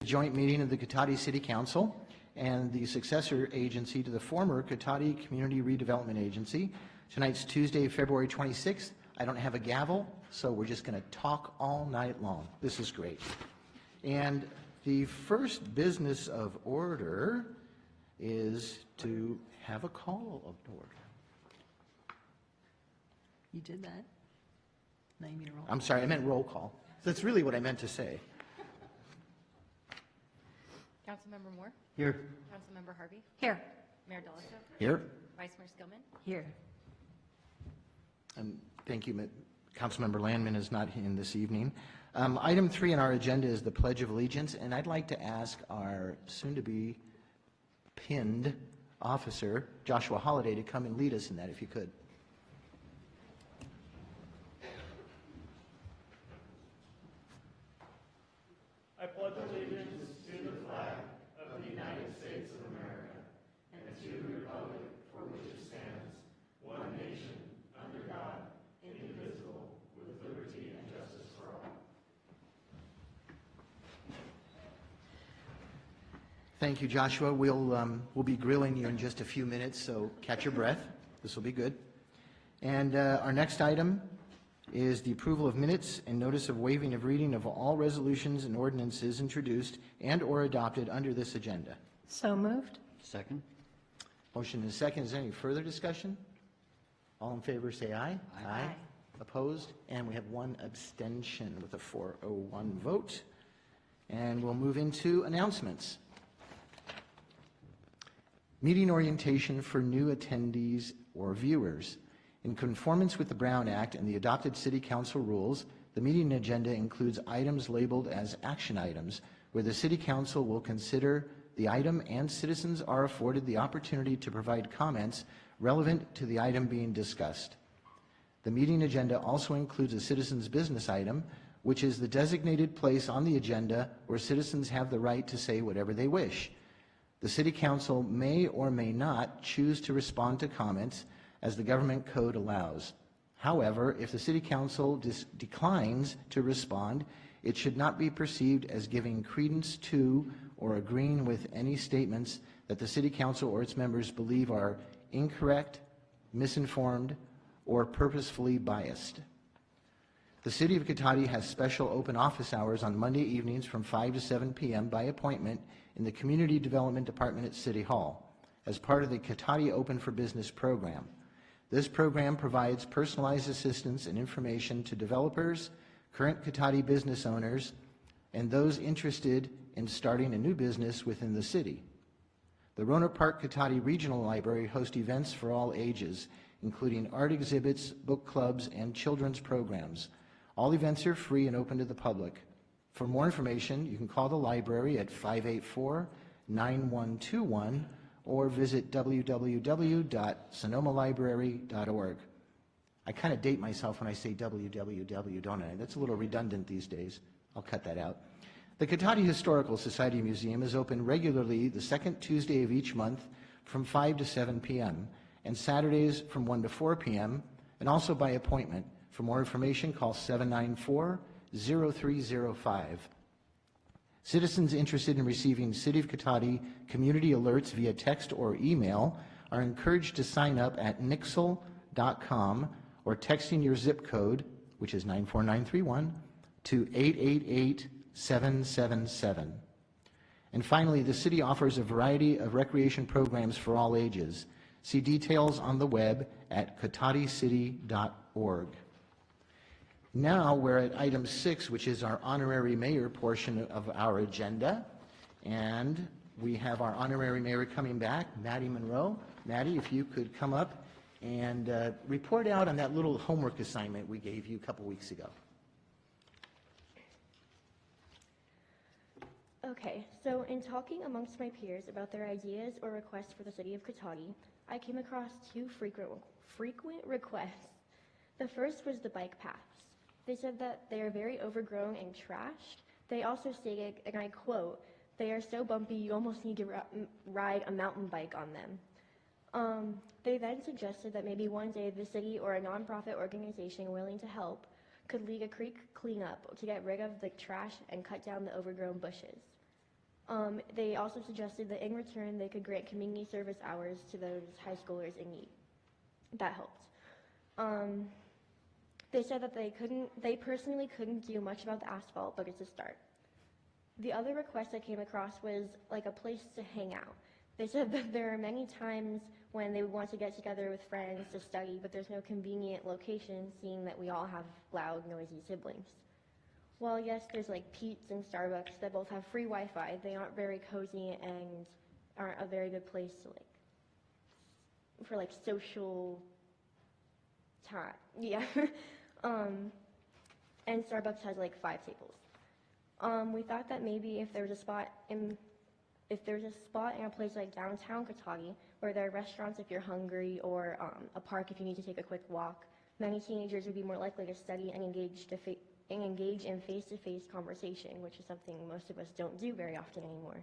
joint meeting of the Cotati City Council and the successor agency to the former Cotati Community Redevelopment Agency. Tonight's Tuesday, February 26th. I don't have a gavel, so we're just going to talk all night long. This is great. And the first business of order is to have a call of order. You did that? Now you mean a roll call? I'm sorry, I meant roll call. That's really what I meant to say. Councilmember Moore? Here. Councilmember Harvey? Here. Mayor Delacote? Here. Vice Mayor Skillman? Here. And thank you. Councilmember Landman is not in this evening. Item 3 on our agenda is the Pledge of Allegiance, and I'd like to ask our soon-to-be pinned officer, Joshua Holliday, to come and lead us in that, if you could. I pledge allegiance to the flag of the United States of America and to the republic for which it stands, one nation, under God, indivisible, with liberty and justice for all. Thank you, Joshua. We'll be grilling you in just a few minutes, so catch your breath. This will be good. And our next item is the approval of minutes and notice of waiving of reading of all resolutions and ordinances introduced and or adopted under this agenda. So moved. Second. Motion is second. Is there any further discussion? All in favor say aye. Aye. Opposed? And we have one abstention with a 401 vote. And we'll move into announcements. Meeting orientation for new attendees or viewers. In conformance with the Brown Act and the adopted City Council rules, the meeting agenda includes items labeled as action items, where the City Council will consider the item and citizens are afforded the opportunity to provide comments relevant to the item being discussed. The meeting agenda also includes a citizens' business item, which is the designated place on the agenda where citizens have the right to say whatever they wish. The City Council may or may not choose to respond to comments as the government code allows. However, if the City Council declines to respond, it should not be perceived as giving credence to or agreeing with any statements that the City Council or its members believe are incorrect, misinformed, or purposefully biased. The City of Cotati has special open office hours on Monday evenings from 5 to 7 p.m. by appointment in the Community Development Department at City Hall as part of the Cotati Open for Business program. This program provides personalized assistance and information to developers, current Cotati business owners, and those interested in starting a new business within the city. The Rohnert Park Cotati Regional Library hosts events for all ages, including art exhibits, book clubs, and children's programs. All events are free and open to the public. For more information, you can call the library at 584-9121 or visit www.sonomalibrary.org. I kind of date myself when I say www, don't I? That's a little redundant these days. I'll cut that out. The Cotati Historical Society Museum is open regularly the second Tuesday of each month from 5 to 7 p.m. and Saturdays from 1 to 4 p.m. and also by appointment. For more information, call 794-0305. Citizens interested in receiving City of Cotati community alerts via text or email are encouraged to sign up at nixle.com or texting your zip code, which is 94931, to 888777. And finally, the city offers a variety of recreation programs for all ages. See details on the web at cotaticity.org. Now we're at item 6, which is our honorary mayor portion of our agenda. And we have our honorary mayor coming back, Maddie Monroe. Maddie, if you could come up and report out on that little homework assignment we gave you a couple weeks ago. Okay, so in talking amongst my peers about their ideas or requests for the city of Cotati, I came across two frequent requests. The first was the bike paths. They said that they are very overgrown and trashed. They also stated, and I quote, "They are so bumpy you almost need to ride a mountain bike on them." They then suggested that maybe one day the city or a nonprofit organization willing to help could lead a creek cleanup to get rid of the trash and cut down the overgrown bushes. They also suggested that in return they could grant community service hours to those high schoolers in need. That helped. They said that they personally couldn't do much about the asphalt, but it's a start. The other request I came across was like a place to hang out. They said that there are many times when they would want to get together with friends to study, but there's no convenient location, seeing that we all have loud, noisy siblings. While yes, there's like Pete's and Starbucks that both have free Wi-Fi, they aren't very cozy and aren't a very good place to for social time. Yeah. And Starbucks has like 5 tables. We thought that maybe if there's a spot in a place like downtown Cotati, where there are restaurants if you're hungry, or a park if you need to take a quick walk, many teenagers would be more likely to study and engage in face-to-face conversation, which is something most of us don't do very often anymore.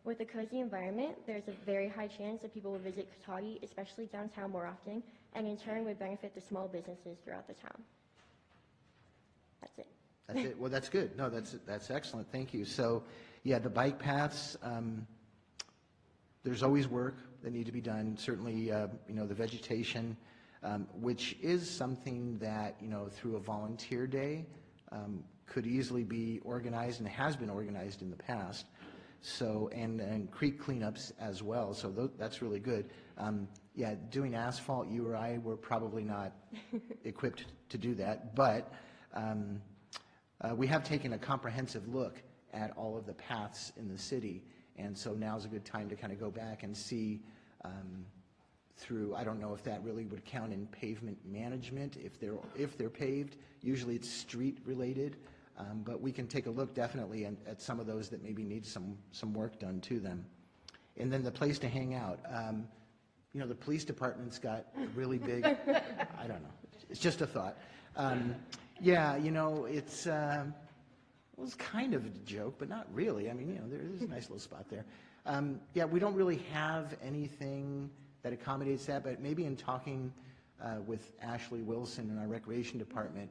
With a cozy environment, there's a very high chance that people will visit Cotati, especially downtown, more often, and in turn would benefit the small businesses throughout the town. That's it. That's it. Well, that's good. No, that's excellent. Thank you. So, yeah, the bike paths, there's always work that need to be done. Certainly, the vegetation, which is something that, through a volunteer day, could easily be organized and has been organized in the past. So, and creek cleanups as well. So that's really good. Yeah, doing asphalt, you or I were probably not equipped to do that, but we have taken a comprehensive look at all of the paths in the city, and so now's a good time to kind of go back and see through, I don't know if that really would count in pavement management, if they're paved. Usually it's street related, but we can take a look definitely at some of those that maybe need some work done to them. And then the place to hang out. The police department's got a really big, I don't know, it's just a thought. Yeah, it was kind of a joke, but not really. I mean, there's a nice little spot there. Yeah, we don't really have anything that accommodates that, but maybe in talking with Ashley Wilson in our recreation department,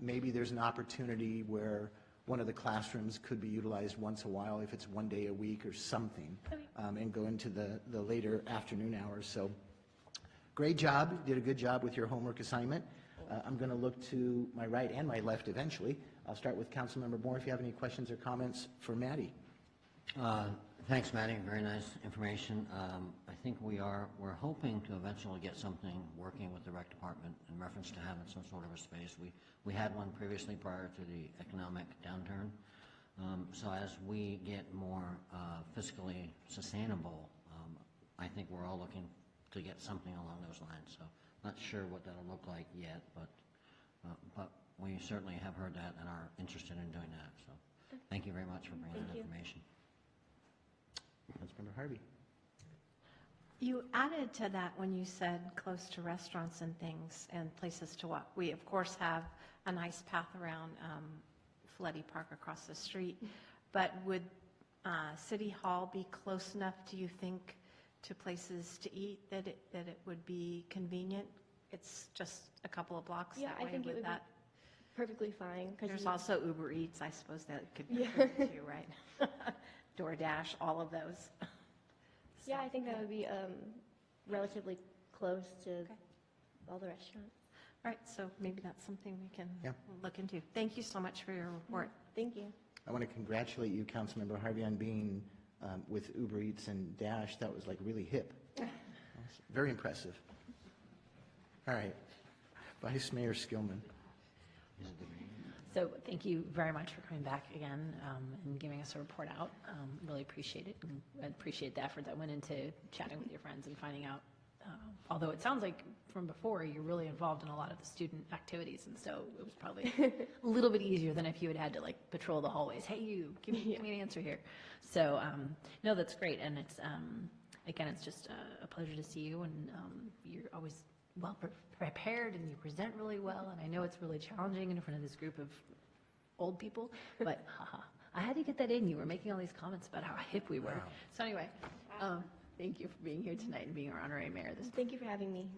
maybe there's an opportunity where one of the classrooms could be utilized once a while, if it's one day a week or something, and go into the later afternoon hours. So great job. You did a good job with your homework assignment. I'm going to look to my right and my left eventually. I'll start with Councilmember Moore if you have any questions or comments for Maddie. Thanks, Maddie. Very nice information. I think we're hoping to eventually get something working with the rec department in reference to having some sort of a space. We had one previously prior to the economic downturn. So as we get more fiscally sustainable, I think we're all looking to get something along those lines. So not sure what that'll look like yet, but we certainly have heard that and are interested in doing that. So thank you very much for bringing that information. Councilmember Harvey. You added to that when you said close to restaurants and things and places to walk. We, of course, have a nice path around Fletty Park across the street, but would City Hall be close enough, do you think, to places to eat that it would be convenient? It's just a couple of blocks Yeah, that I way think it with would that. be perfectly fine. There's also Uber Eats, I suppose that could be Yeah. too, right? DoorDash, all of those. Yeah, I think that would be relatively close to all the restaurants. All right, so maybe that's something we can Yeah. look into. Thank you so much for your report. Thank you. I want to congratulate you, Councilmember Harvey, on being with Uber Eats and Dash. That was like really hip. Very impressive. All right. Vice Mayor Skillman. So thank you very much for coming back again and giving us a report out. Really appreciate it, and I appreciate the effort that went into chatting with your friends and finding out. Although it sounds like from before you're really involved in a lot of the student activities, and so it was probably a little bit easier than if you had to like patrol the hallways. Hey, you give me an answer here. So no, that's great, and it's again, it's just a pleasure to see you, and you're always well prepared and you present really well, and I know it's really challenging in front of this group of old people, but I had to get that in. You were making all these comments about how hip we were. Wow. So anyway, thank you for being here tonight and being our honorary mayor this. Thank you for having me.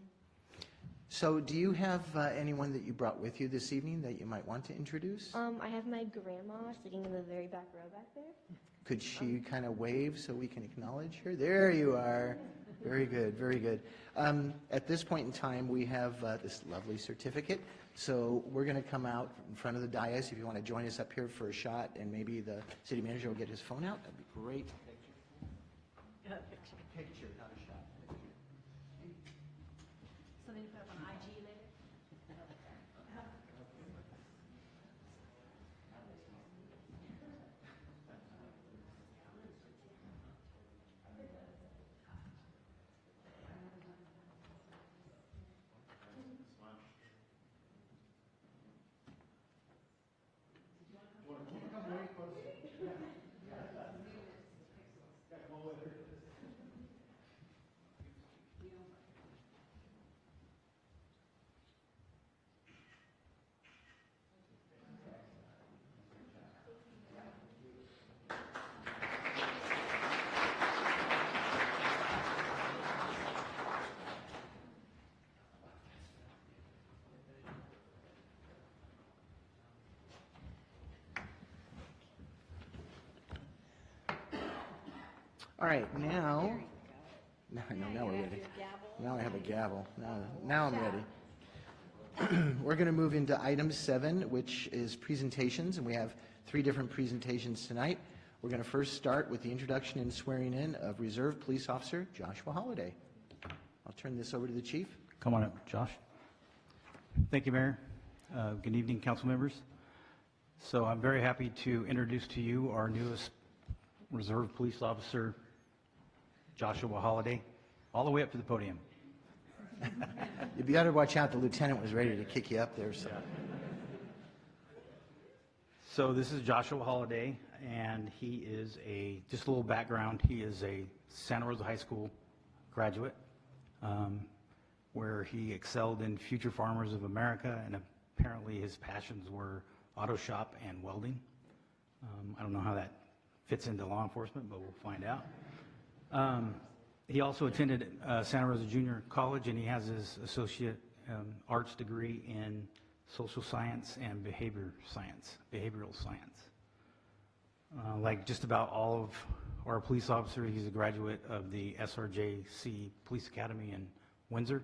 So do you have anyone that you brought with you this evening that you might want to introduce? I have my grandma sitting in the very back row back there. Could she kind of wave so we can acknowledge her? There you are. Very good, very good. At this point in time, we have this lovely certificate. So we're going to come out in front of the dais. If you want to join us up here for a shot, and maybe the city manager will get his phone out, that'd be great. Picture, not a shot. Something to put up on IG later? All right, now we're ready. Now I have a gavel. Now I'm ready. We're going to move into item 7, which is presentations, and we have 3 different presentations tonight. We're going to first start with the introduction and swearing in of Reserve Police Officer Joshua Holliday. I'll turn this over to the chief. Come on up, Josh. Thank you, Mayor. Good evening, council members. So I'm very happy to introduce to you our newest Reserve Police Officer, Joshua Holliday, all the way up to the podium. You better watch out. The lieutenant was ready to kick you up there. So this is Joshua Holliday, and he is just a little background, he is a Santa Rosa High School graduate, where he excelled in Future Farmers of America, and apparently his passions were auto shop and welding. I don't know how that fits into law enforcement, but we'll find out. He also attended Santa Rosa Junior College, and he has his associate arts degree in social science and behavioral science. Like just about all of our police officers, he's a graduate of the SRJC Police Academy in Windsor.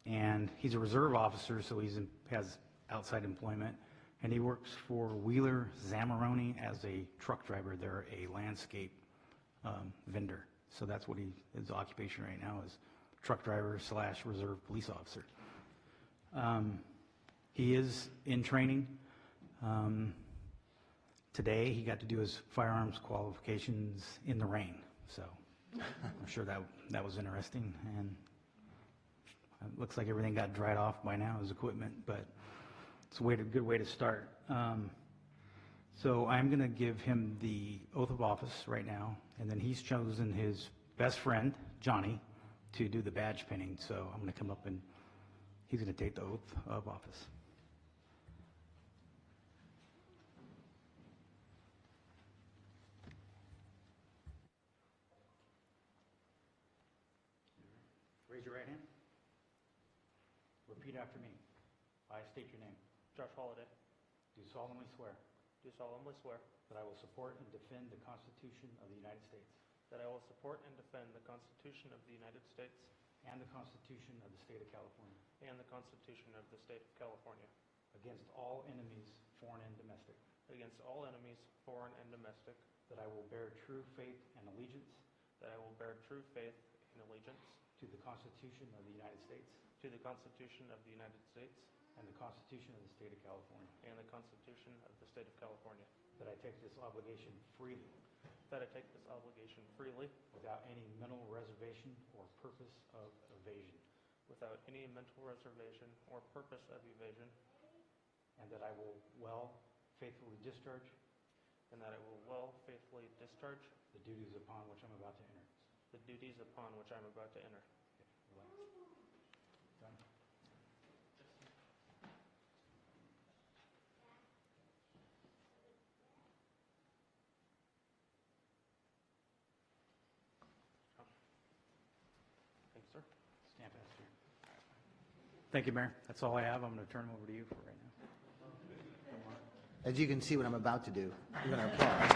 And he's a reserve officer, so has outside employment. And he works for Wheeler Zamoroni as a truck driver. They're a landscape vendor. So that's what his occupation right now is, truck driver / reserve police officer. He is in training. Today he got to do his firearms qualifications in the rain. So I'm sure that was interesting. And it looks like everything got dried off by now, his equipment, but it's a good way to start. So I'm going to give him the oath of office right now, and then he's chosen his best friend, Johnny, to do the badge pinning. So I'm going to come up and he's going to take the oath of office. Raise your right hand. Repeat after me. I state your name. Josh Holliday, Do solemnly swear do solemnly swear that I will support and defend the Constitution of the United States that I will support and defend the Constitution of the United States and the Constitution of the State of California and the Constitution of the State of California against all enemies, foreign and domestic, against all enemies, foreign and domestic, that I will bear true faith and allegiance that I will bear true faith and allegiance to the Constitution of the United States to the Constitution of the United States and the Constitution of the State of California, and the Constitution of the State of California, that I take this obligation freely that I take this obligation freely without any mental reservation or purpose of evasion, without any mental reservation or purpose of evasion, and that I will well faithfully discharge and that I will well faithfully discharge the duties upon which I'm about to enter. the duties upon which I'm about to enter. Relax. Done. Thanks, sir. Stamp after. Thank you, Mayor. That's all I have. I'm going to turn them over to you for right now. As you can see what I'm about to do, you're going to applaud.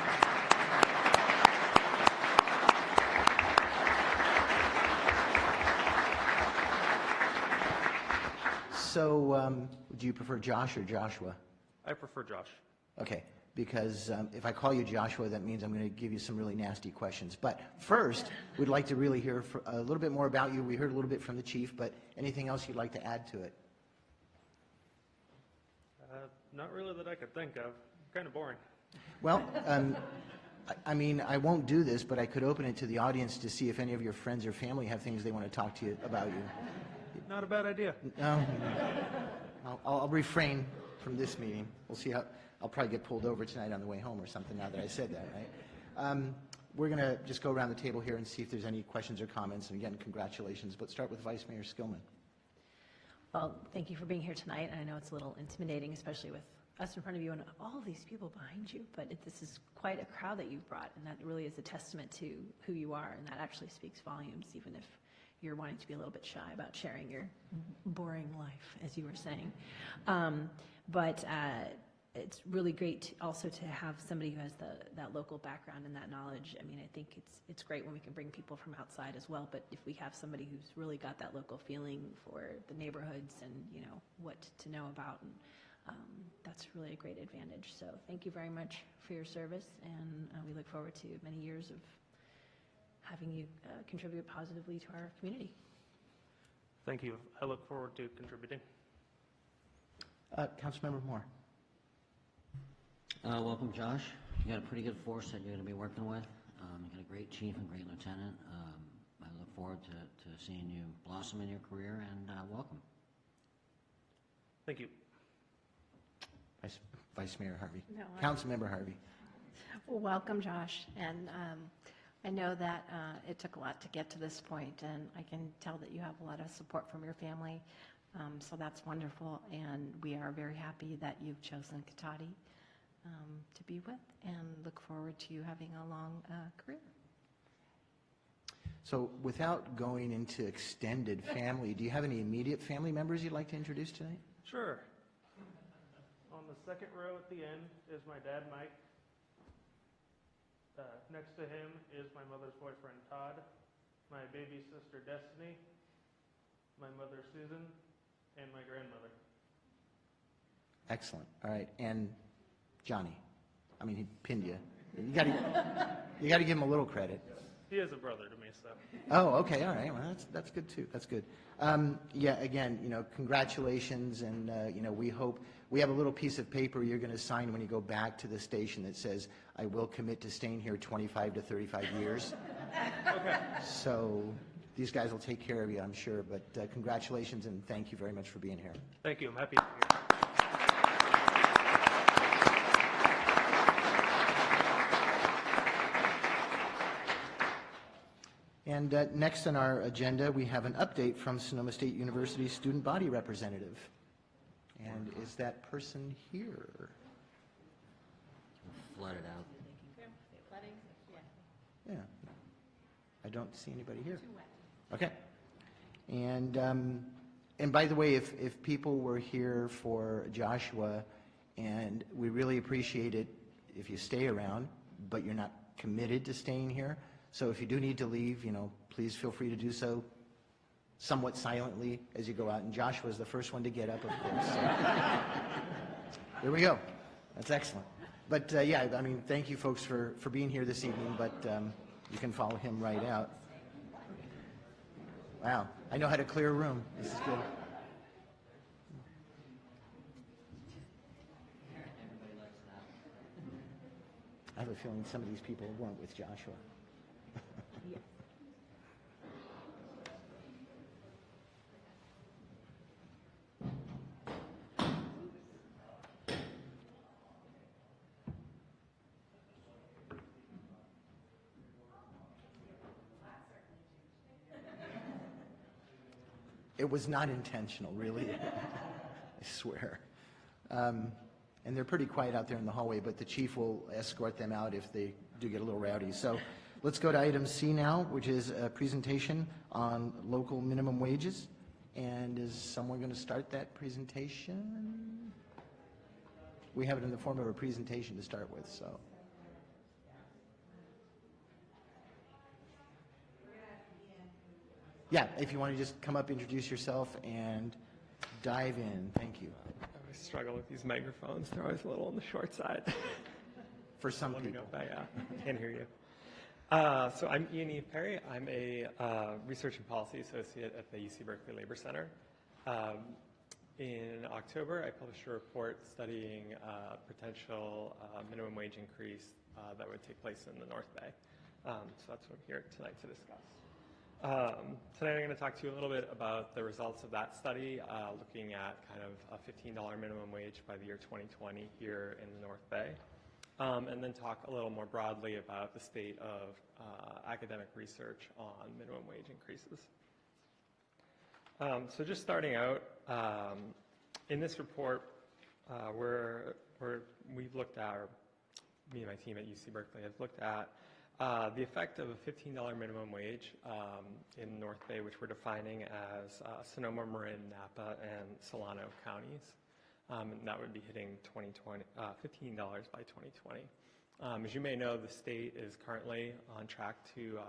So, do you prefer Josh or Joshua? I prefer Josh. Okay, because if I call you Joshua, that means I'm going to give you some really nasty questions. But first, we'd like to really hear a little bit more about you. We heard a little bit from the chief, but anything else you'd like to add to it? Not really that I could think of. Kind of boring. Well, I mean, I won't do this, but I could open it to the audience to see if any of your friends or family have things they want to talk to you about you. Not a bad idea. No, I'll refrain from this meeting. We'll see how, I'll probably get pulled over tonight on the way home or something now that I said that, right? We're going to just go around the table here and see if there's any questions or comments. And again, congratulations. But start with Vice Mayor Skillman. Well, thank you for being here tonight. I know it's a little intimidating, especially with us in front of you and all of these people behind you, but this is quite a crowd that you've brought, and that really is a testament to who you are, and that actually speaks volumes, even if you're wanting to be a little bit shy about sharing your boring life, as you were saying. But it's really great also to have somebody who has that local background and that knowledge. I mean, I think it's great when we can bring people from outside as well, but if we have somebody who's really got that local feeling for the neighborhoods and, you know, what to know about, and that's really a great advantage. So thank you very much for your service, and we look forward to many years of having you contribute positively to our community. Thank you. I look forward to contributing. Councilmember Moore. Welcome, Josh. You got a pretty good force that you're going to be working with. You got a great chief and great lieutenant. I look forward to seeing you blossom in your career, and welcome. Thank you. Vice Mayor Harvey. No, Councilmember Harvey. Well, welcome, Josh. And I know that it took a lot to get to this point, and I can tell that you have a lot of support from your family. So that's wonderful, and we are very happy that you've chosen Cotati to be with, and look forward to you having a long career. So without going into extended family, do you have any immediate family members you'd like to introduce tonight? Sure. On the second row at the end is my dad, Mike. Next to him is my mother's boyfriend, Todd, my baby sister, Destiny, my mother, Susan, and my grandmother. Excellent. All right. And Johnny. I mean, he pinned you. You got to give him a little credit. He is a brother to me, so. Oh, okay. All right. Well, that's good too. That's good. Yeah. Again, you know, congratulations, and you know, we hope we have a little piece of paper you're going to sign when you go back to the station that says, "I will commit to staying here 25 to 35 years." Okay. So these guys will take care of you, I'm sure. But congratulations, and thank you very much for being here. Thank you. I'm happy to be here. And next on our agenda, we have an update from Sonoma State University Student Body Representative. And is that person here? Flood it out. Yeah. I don't see anybody here. Okay. And by the way, if people were here for Joshua, and we really appreciate it if you stay around, but you're not committed to staying here. So if you do need to leave, you know, please feel free to do so somewhat silently as you go out. And Joshua's the first one to get up, of course. So. There we go. That's excellent. But yeah, I mean, thank you folks for being here this evening, but you can follow him right out. Wow, I know how to clear a room. This is good. I have a feeling some of these people weren't with Joshua. It was not intentional, really. I swear. And they're pretty quiet out there in the hallway, but the chief will escort them out if they do get a little rowdy. So let's go to item C now, which is a presentation on local minimum wages. And is someone going to start that presentation? We have it in the form of a presentation to start with, so. Yeah, if you want to just come up, introduce yourself, and dive in. Thank you. I always struggle with these microphones. They're always a little on the short side. For some Let me people. know if I can't hear you. So I'm Ian Eve Perry. I'm a Research and Policy Associate at the UC Berkeley Labor Center. In October, I published a report studying potential minimum wage increase that would take place in the North Bay. So that's what I'm here tonight to discuss. Tonight I'm going to talk to you a little bit about the results of that study, looking at kind of a $15 minimum wage by the year 2020 here in the North Bay. And then talk a little more broadly about the state of academic research on minimum wage increases. So just starting out, in this report, we've looked at, or me and my team at UC Berkeley have looked at the effect of a $15 minimum wage in North Bay, which we're defining as Sonoma, Marin, Napa, and Solano counties. And that would be hitting $15 by 2020. As you may know, the state is currently on track to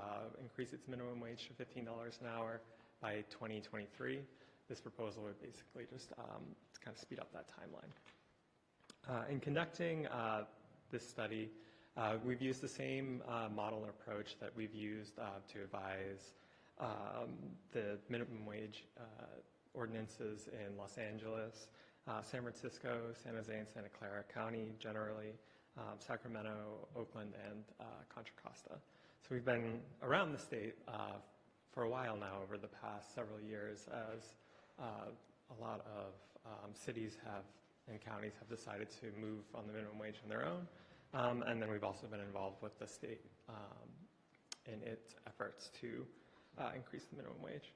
increase its minimum wage to $15 an hour by 2023. This proposal would basically just kind of speed up that timeline. In conducting this study, we've used the same model and approach that we've used to advise the minimum wage ordinances in Los Angeles, San Francisco, San Jose, and Santa Clara County generally, Sacramento, Oakland, and Contra Costa. So we've been around the state for a while now, over the past several years, as a lot of cities and counties have decided to move on the minimum wage on their own. And then we've also been involved with the state in its efforts to increase the minimum wage.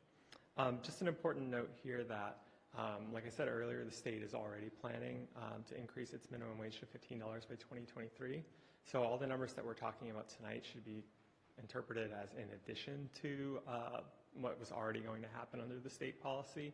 Just an important note here that, like I said earlier, the state is already planning to increase its minimum wage to $15 by 2023. So all the numbers that we're talking about tonight should be interpreted as in addition to what was already going to happen under the state policy.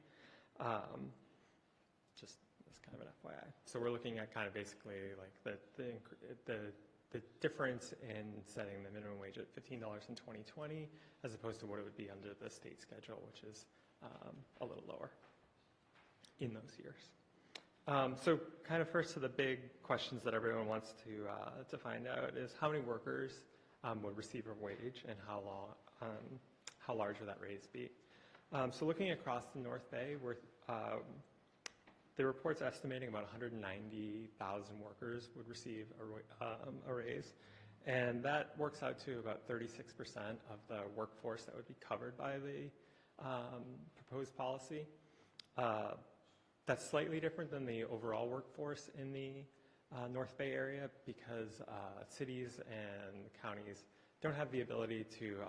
Just as kind of an FYI. So we're looking at kind of basically like the difference in setting the minimum wage at $15 in 2020 as opposed to what it would be under the state schedule, which is a little lower in those years. So kind of first to the big questions that everyone wants to find out is how many workers would receive a wage and how large would that raise be? So looking across the North Bay, the report's estimating about 190,000 workers would receive a raise, and that works out to about 36% of the workforce that would be covered by the proposed policy. That's slightly different than the overall workforce in the North Bay area because cities and counties don't have the ability to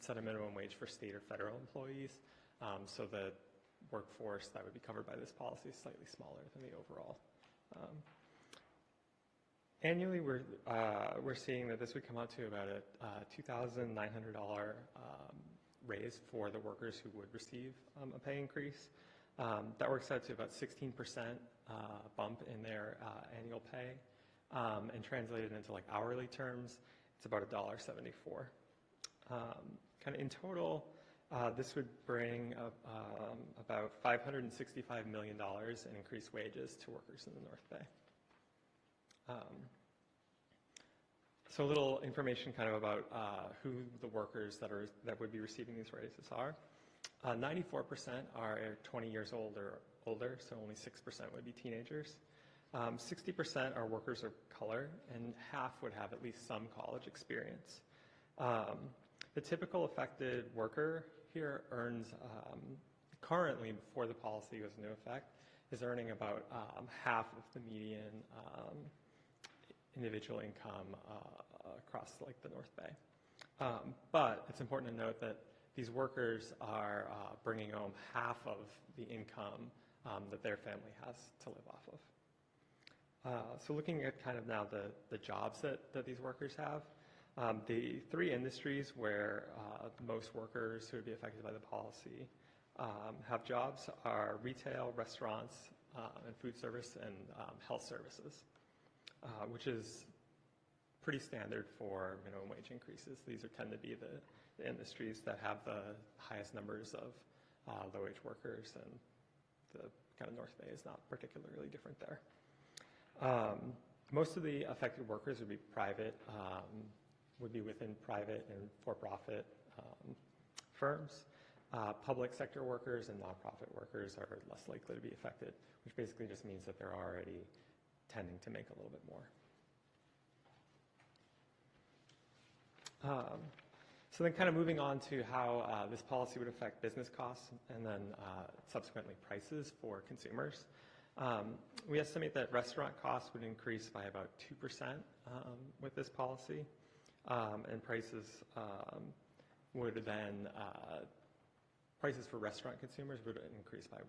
set a minimum wage for state or federal employees, so the workforce that would be covered by this policy is slightly smaller than the overall. Annually, we're seeing that this would come out to about a $2,900 raise for the workers who would receive a pay increase. That works out to about 16% bump in their annual pay, and translated into like hourly terms, it's about $1.74. Kind of in total, this would bring about $565 million in increased wages to workers in the North Bay. So a little information kind of about who the workers that would be receiving these raises are. 94% are 20 years old or older, so only 6% would be teenagers. 60% are workers of color, and half would have at least some college experience. The typical affected worker here earns, currently before the policy goes into effect, is earning about half of the median individual income across like the North Bay. But it's important to note that these workers are bringing home half of the income that their family has to live off of. So looking at kind of now the jobs that these workers have, the three industries where most workers who would be affected by the policy have jobs are retail, restaurants, and food service, and health services, which is pretty standard for minimum wage increases. These tend to be the industries that have the highest numbers of low-wage workers, and the kind of North Bay is not particularly different there. Most of the affected workers would be private, would be within private and for-profit firms. Public sector workers and nonprofit workers are less likely to be affected, which basically just means that they're already tending to make a little bit more. So then kind of moving on to how this policy would affect business costs and then subsequently prices for consumers. We estimate that restaurant costs would increase by about 2% with this policy, and prices would then, prices for restaurant consumers would increase by 1%.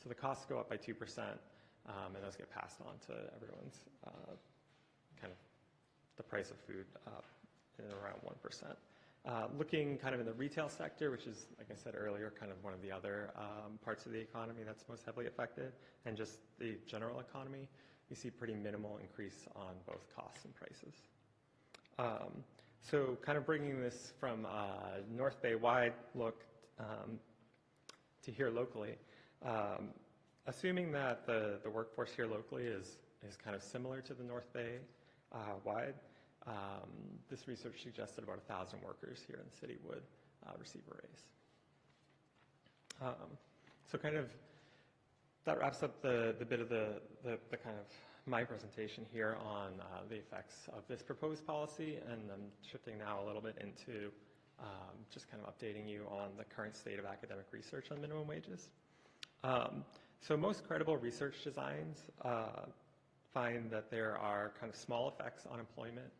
So the costs go up by 2%, and those get passed on to everyone's kind of the price of food in around 1%. Looking kind of in the retail sector, which is, like I said earlier, kind of one of the other parts of the economy that's most heavily affected, and just the general economy, we see pretty minimal increase on both costs and prices. So kind of bringing this from North Bay wide look to here locally, assuming that the workforce here locally is kind of similar to the North Bay wide, this research suggested about 1,000 workers here in the city would receive a raise. So kind of that wraps up the bit of the kind of my presentation here on the effects of this proposed policy, and I'm shifting now a little bit into just kind of updating you on the current state of academic research on minimum wages. So most credible research designs find that there are kind of small effects on employment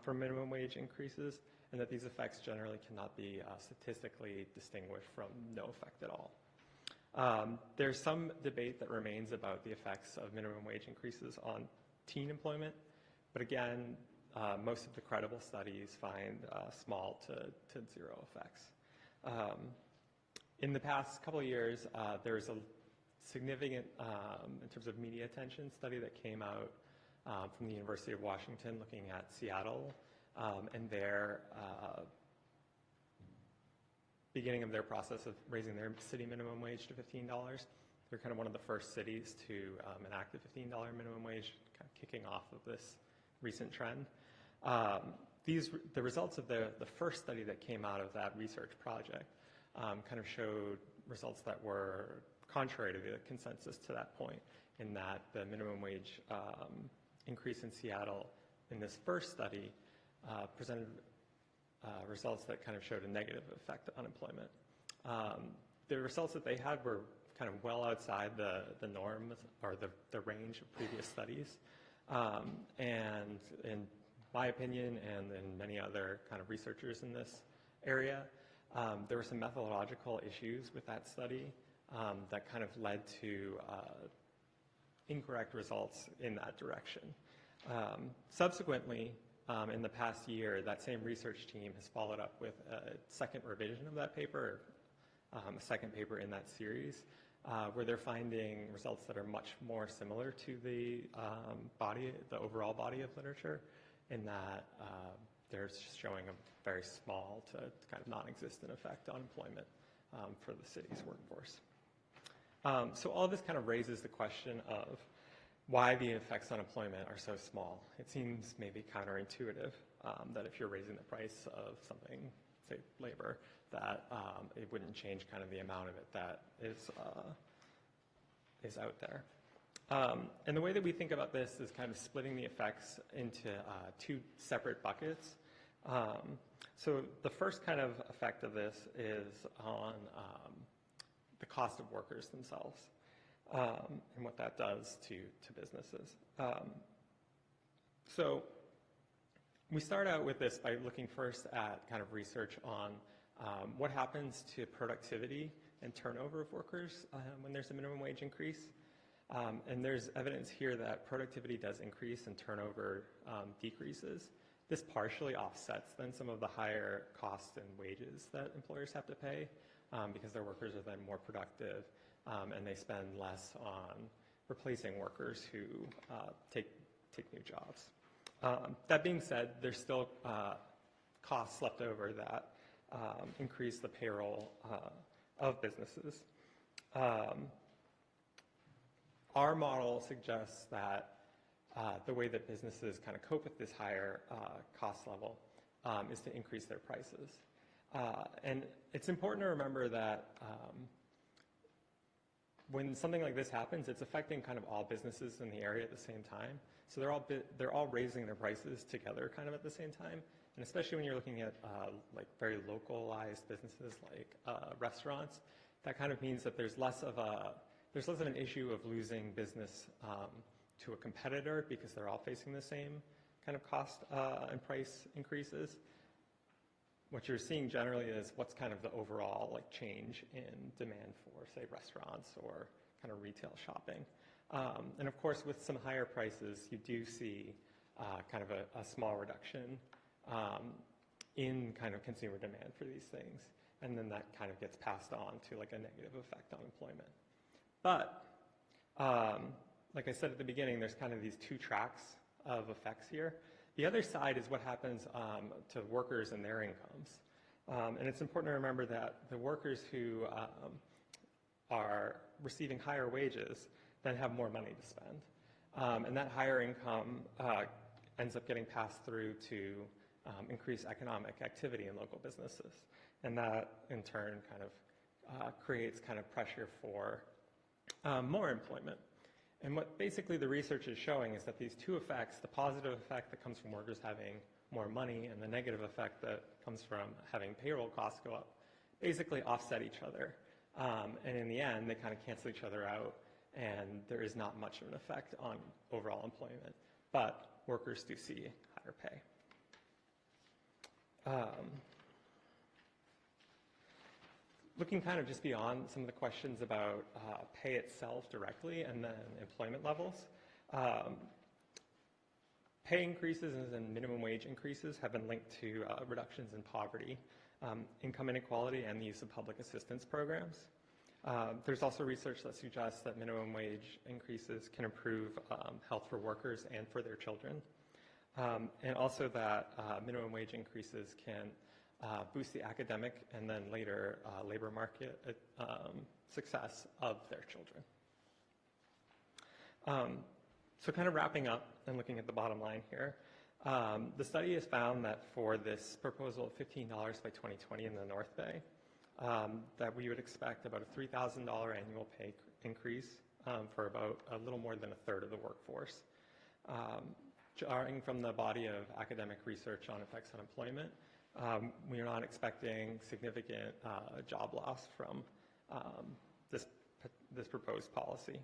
from minimum wage increases, and that these effects generally cannot be statistically distinguished from no effect at all. There's some debate that remains about the effects of minimum wage increases on teen employment, but again, most of the credible studies find small to zero effects. In the past couple of years, there was a significant, in terms of media attention, study that came out from the University of Washington looking at Seattle and their beginning of their process of raising their city minimum wage to $15. They're kind of one of the first cities to enact the $15 minimum wage, kind of kicking off of this recent trend. The results of the first study that came out of that research project kind of showed results that were contrary to the consensus to that point, in that the minimum wage increase in Seattle in this first study presented results that kind of showed a negative effect on employment. The results that they had were kind of well outside the norms or the range of previous studies. And in my opinion, and in many other kind of researchers in this area, there were some methodological issues with that study that kind of led to incorrect results in that direction. Subsequently, in the past year, that same research team has followed up with a second revision of that paper, a second paper in that series, where they're finding results that are much more similar to the overall body of literature, in that they're showing a very small to kind of non-existent effect on employment for the city's workforce. So all this kind of raises the question of why the effects on employment are so small. It seems maybe counterintuitive that if you're raising the price of something, say labor, that it wouldn't change kind of the amount of it that is out there. And the way that we think about this is kind of splitting the effects into two separate buckets. So the first kind of effect of this is on the cost of workers themselves, and what that does to businesses. So we start out with this by looking first at kind of research on what happens to productivity and turnover of workers when there's a minimum wage increase. And there's evidence here that productivity does increase and turnover decreases. This partially offsets then some of the higher costs and wages that employers have to pay. because their workers are then more productive, and they spend less on replacing workers who take new jobs. That being said, there's still costs left over that increase the payroll of businesses. Our model suggests that the way that businesses kind of cope with this higher cost level is to increase their prices. And it's important to remember that when something like this happens, it's affecting kind of all businesses in the area at the same time. So they're all raising their prices together kind of at the same time. And especially when you're looking at like very localized businesses like restaurants, that kind of means that there's less of an issue of losing business to a competitor because they're all facing the same kind of cost and price increases. What you're seeing generally is what's kind of the overall like change in demand for, say, restaurants or kind of retail shopping. And of course, with some higher prices, you do see kind of a small reduction in kind of consumer demand for these things. And then that kind of gets passed on to like a negative effect on employment. But like I said at the beginning, there's kind of these two tracks of effects here. The other side is what happens to workers and their incomes. And it's important to remember that the workers who are receiving higher wages then have more money to spend. And that higher income ends up getting passed through to increase economic activity in local businesses. And that, in turn, kind of creates kind of pressure for more employment. And what basically the research is showing is that these two effects, the positive effect that comes from workers having more money and the negative effect that comes from having payroll costs go up, basically offset each other. And in the end, they kind of cancel each other out, and there is not much of an effect on overall employment. But workers do see higher pay. Looking kind of just beyond some of the questions about pay itself directly and then employment levels, pay increases and minimum wage increases have been linked to reductions in poverty, income inequality, and the use of public assistance programs. There's also research that suggests that minimum wage increases can improve health for workers and for their children, and also that minimum wage increases can boost the academic and then later labor market success of their children. So kind of wrapping up and looking at the bottom line here, the study has found that for this proposal of $15 by 2020 in the North Bay, that we would expect about a $3,000 annual pay increase for about a little more than a third of the workforce. Drawing from the body of academic research on effects on employment, we are not expecting significant job loss from this proposed policy.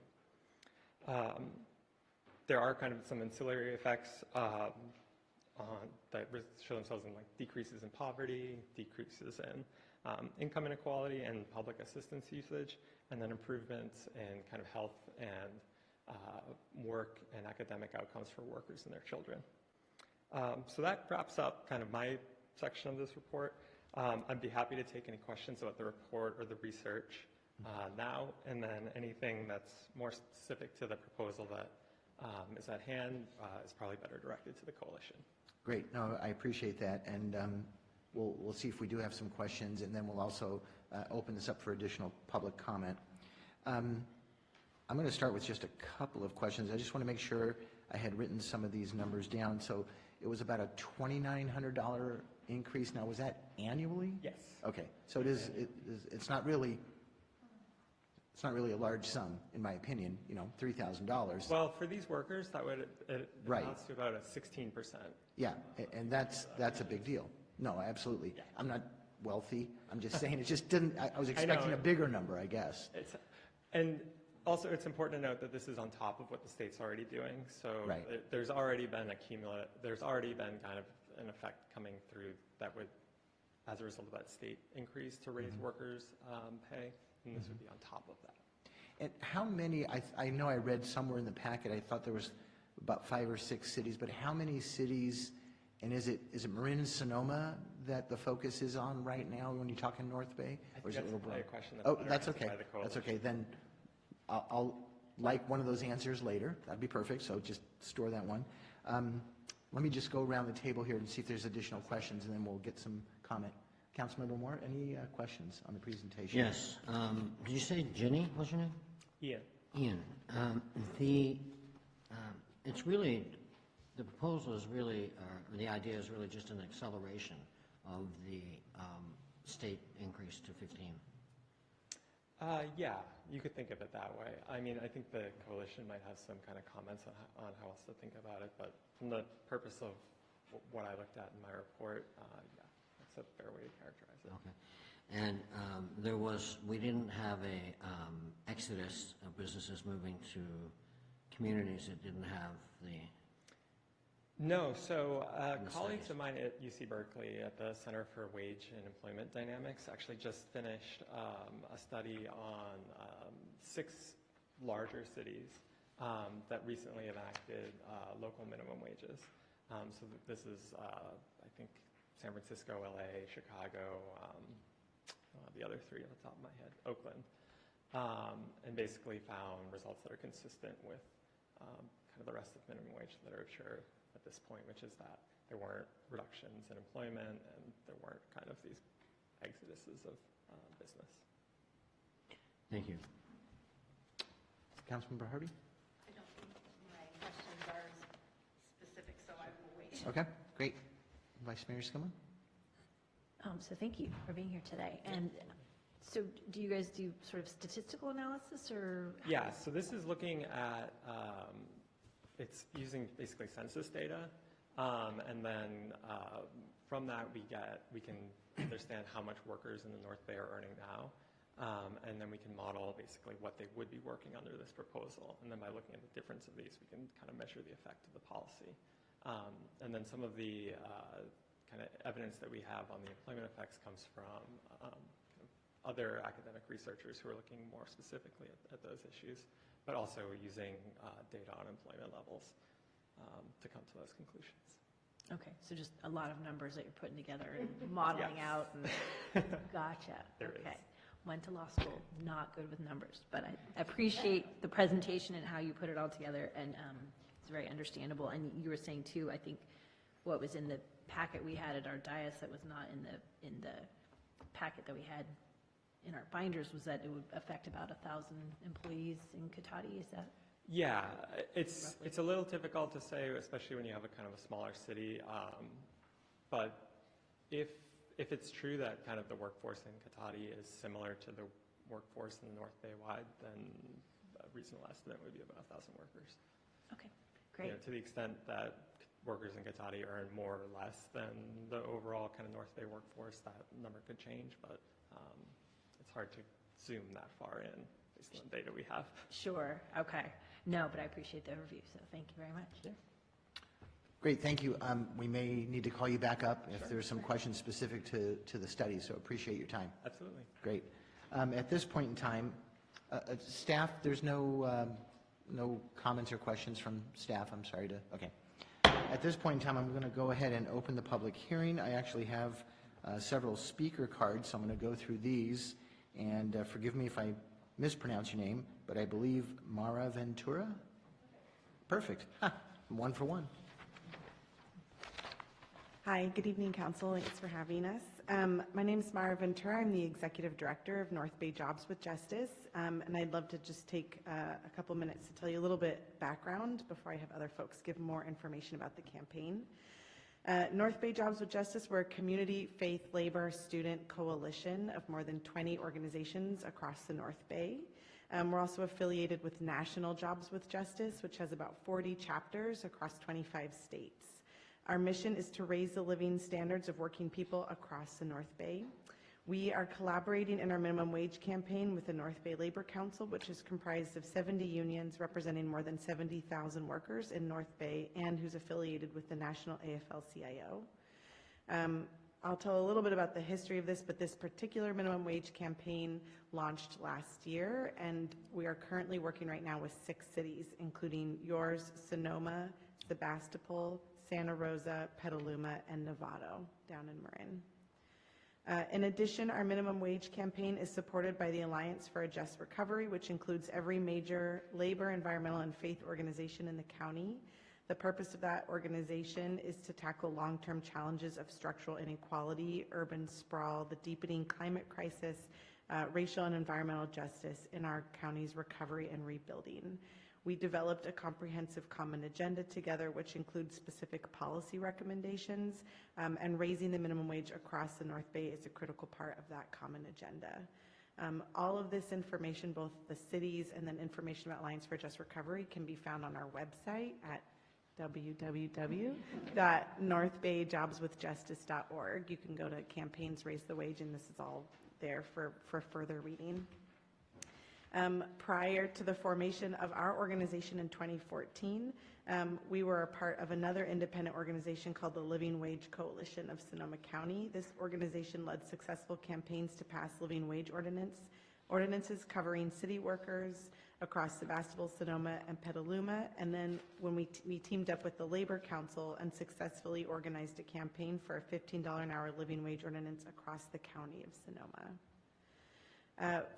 There are kind of some ancillary effects that show themselves in like decreases in poverty, decreases in income inequality and public assistance usage, and then improvements in kind of health and work and academic outcomes for workers and their children. So that wraps up kind of my section of this report. I'd be happy to take any questions about the report or the research now, and then anything that's more specific to the proposal that is at hand is probably better directed to the coalition. Great. No, I appreciate that, and we'll see if we do have some questions, and then we'll also open this up for additional public comment. I'm going to start with just a couple of questions. I just want to make sure I had written some of these numbers down. So it was about a $2,900 increase. Now, was that annually? Yes. Okay. So it's not really a large sum, in my opinion. You know, $3,000. Well, for these workers, that would amounts to about a 16%. Yeah, and that's a big deal. No, absolutely. Yeah. I'm not wealthy. I'm just saying it just didn't. I was expecting a bigger number, I guess. And also, it's important to note that this is on top of what the state's already doing. So Right. There's already been kind of an effect coming through that would, as a result of that state increase to raise workers' pay, and this would be on top of that. And how many, I know I read somewhere in the packet, I thought there was about 5 or 6 cities, but how many cities, and is it Marin and Sonoma that the focus is on right now when you talk in North Bay? Or is it a little broad? a question that's Oh, better that's answered okay. by the That's coalition. okay. Then I'll like one of those answers later. That'd be perfect. So just store that one. Let me just go around the table here and see if there's additional questions, and then we'll get some comment. Councilmember Moore, any questions on the presentation? Yes. Did you say Ginny, what's your name? Ian. Ian, it's really, the proposal is really, or the idea is really just an acceleration of the state increase to 15. Yeah, you could think of it that way. I mean, I think the coalition might have some kind of comments on how else to think about it, but from the purpose of what I looked at in my report, yeah, that's a fair way to characterize it. Okay. And we didn't have a exodus of businesses moving to communities that didn't have the, No, so the colleagues studies. of mine at UC Berkeley at the Center for Wage and Employment Dynamics actually just finished a study on 6 larger cities that recently enacted local minimum wages. So this is, I think, San Francisco, LA, Chicago, the other 3 off the top of my head, Oakland, and basically found results that are consistent with kind of the rest of minimum wage literature at this point, which is that there weren't reductions in employment and there weren't kind of these exoduses of business. thank you. Councilmember Harvey? I don't think my questions are specific, so I will wait. Okay, great. Vice Mayor Skillman? So thank you for being here today. And so do you guys do sort of statistical analysis or? Yeah, so this is looking at, it's using basically census data, and then from that we can understand how much workers in the North Bay are earning now, and then we can model basically what they would be working under this proposal, and then by looking at the difference of these, we can kind of measure the effect of the policy. And then some of the kind of evidence that we have on the employment effects comes from other academic researchers who are looking more specifically at those issues, but also using data on employment levels to come to those conclusions. Okay, so just a lot of numbers that you're putting together and modeling Yes. out. And, gotcha. There it Okay. is. Went to law school, not good with numbers, but I appreciate the presentation and how you put it all together, and it's very understandable. And you were saying too, I think what was in the packet we had at our dais that was not in the packet that we had in our binders was that it would affect about 1,000 employees in Cotati. Is that? Yeah, it's a little difficult to say, especially when you have a kind of a smaller city. But if it's true that kind of the workforce in Cotati is similar to the workforce in the North Bay wide, then a reasonable estimate would be about 1,000 workers. Okay, great. You know, to the extent that workers in Cotati earn more or less than the overall kind of North Bay workforce, that number could change, but it's hard to zoom that far in based on the data we have. Sure, okay. No, but I appreciate the overview, so thank you very much. Yeah. Great, thank you. We may need to call you back up if there's some questions specific to the study, so appreciate your time. Absolutely. Great. At this point in time, staff, there's no comments or questions from staff, I'm sorry to, okay. At this point in time, I'm going to go ahead and open the public hearing. I actually have several speaker cards, so I'm going to go through these, and forgive me if I mispronounce your name, but I believe Mara Ventura? Perfect. Ha, 1 for 1. Hi, good evening, Council. Thanks for having us. My name is Mara Ventura. I'm the Executive Director of North Bay Jobs with Justice, and I'd love to just take a couple minutes to tell you a little bit background before I have other folks give more information about the campaign. North Bay Jobs with Justice, we're a community, faith, labor, student coalition of more than 20 organizations across the North Bay. We're also affiliated with National Jobs with Justice, which has about 40 chapters across 25 states. Our mission is to raise the living standards of working people across the North Bay. We are collaborating in our minimum wage campaign with the North Bay Labor Council, which is comprised of 70 unions representing more than 70,000 workers in North Bay and who's affiliated with the National AFL-CIO. I'll tell a little bit about the history of this, but this particular minimum wage campaign launched last year, and we are currently working right now with 6 cities, including yours, Sonoma, Sebastopol, Santa Rosa, Petaluma, and Novato down in Marin. In addition, our minimum wage campaign is supported by the Alliance for a Just Recovery, which includes every major labor, environmental, and faith organization in the county. The purpose of that organization is to tackle long-term challenges of structural inequality, urban sprawl, the deepening climate crisis, racial and environmental justice in our county's recovery and rebuilding. We developed a comprehensive common agenda together, which includes specific policy recommendations, and raising the minimum wage across the North Bay is a critical part of that common agenda. All of this information, both the cities and then information about Alliance for Just Recovery, can be found on our website at www.northbayjobswithjustice.org. You can go to campaigns, raise the wage, and this is all there for further reading. Prior to the formation of our organization in 2014, we were a part of another independent organization called the Living Wage Coalition of Sonoma County. This organization led successful campaigns to pass living wage ordinances covering city workers across Sebastopol, Sonoma, and Petaluma. And then when we teamed up with the Labor Council and successfully organized a campaign for a $15 an hour living wage ordinance across the county of Sonoma.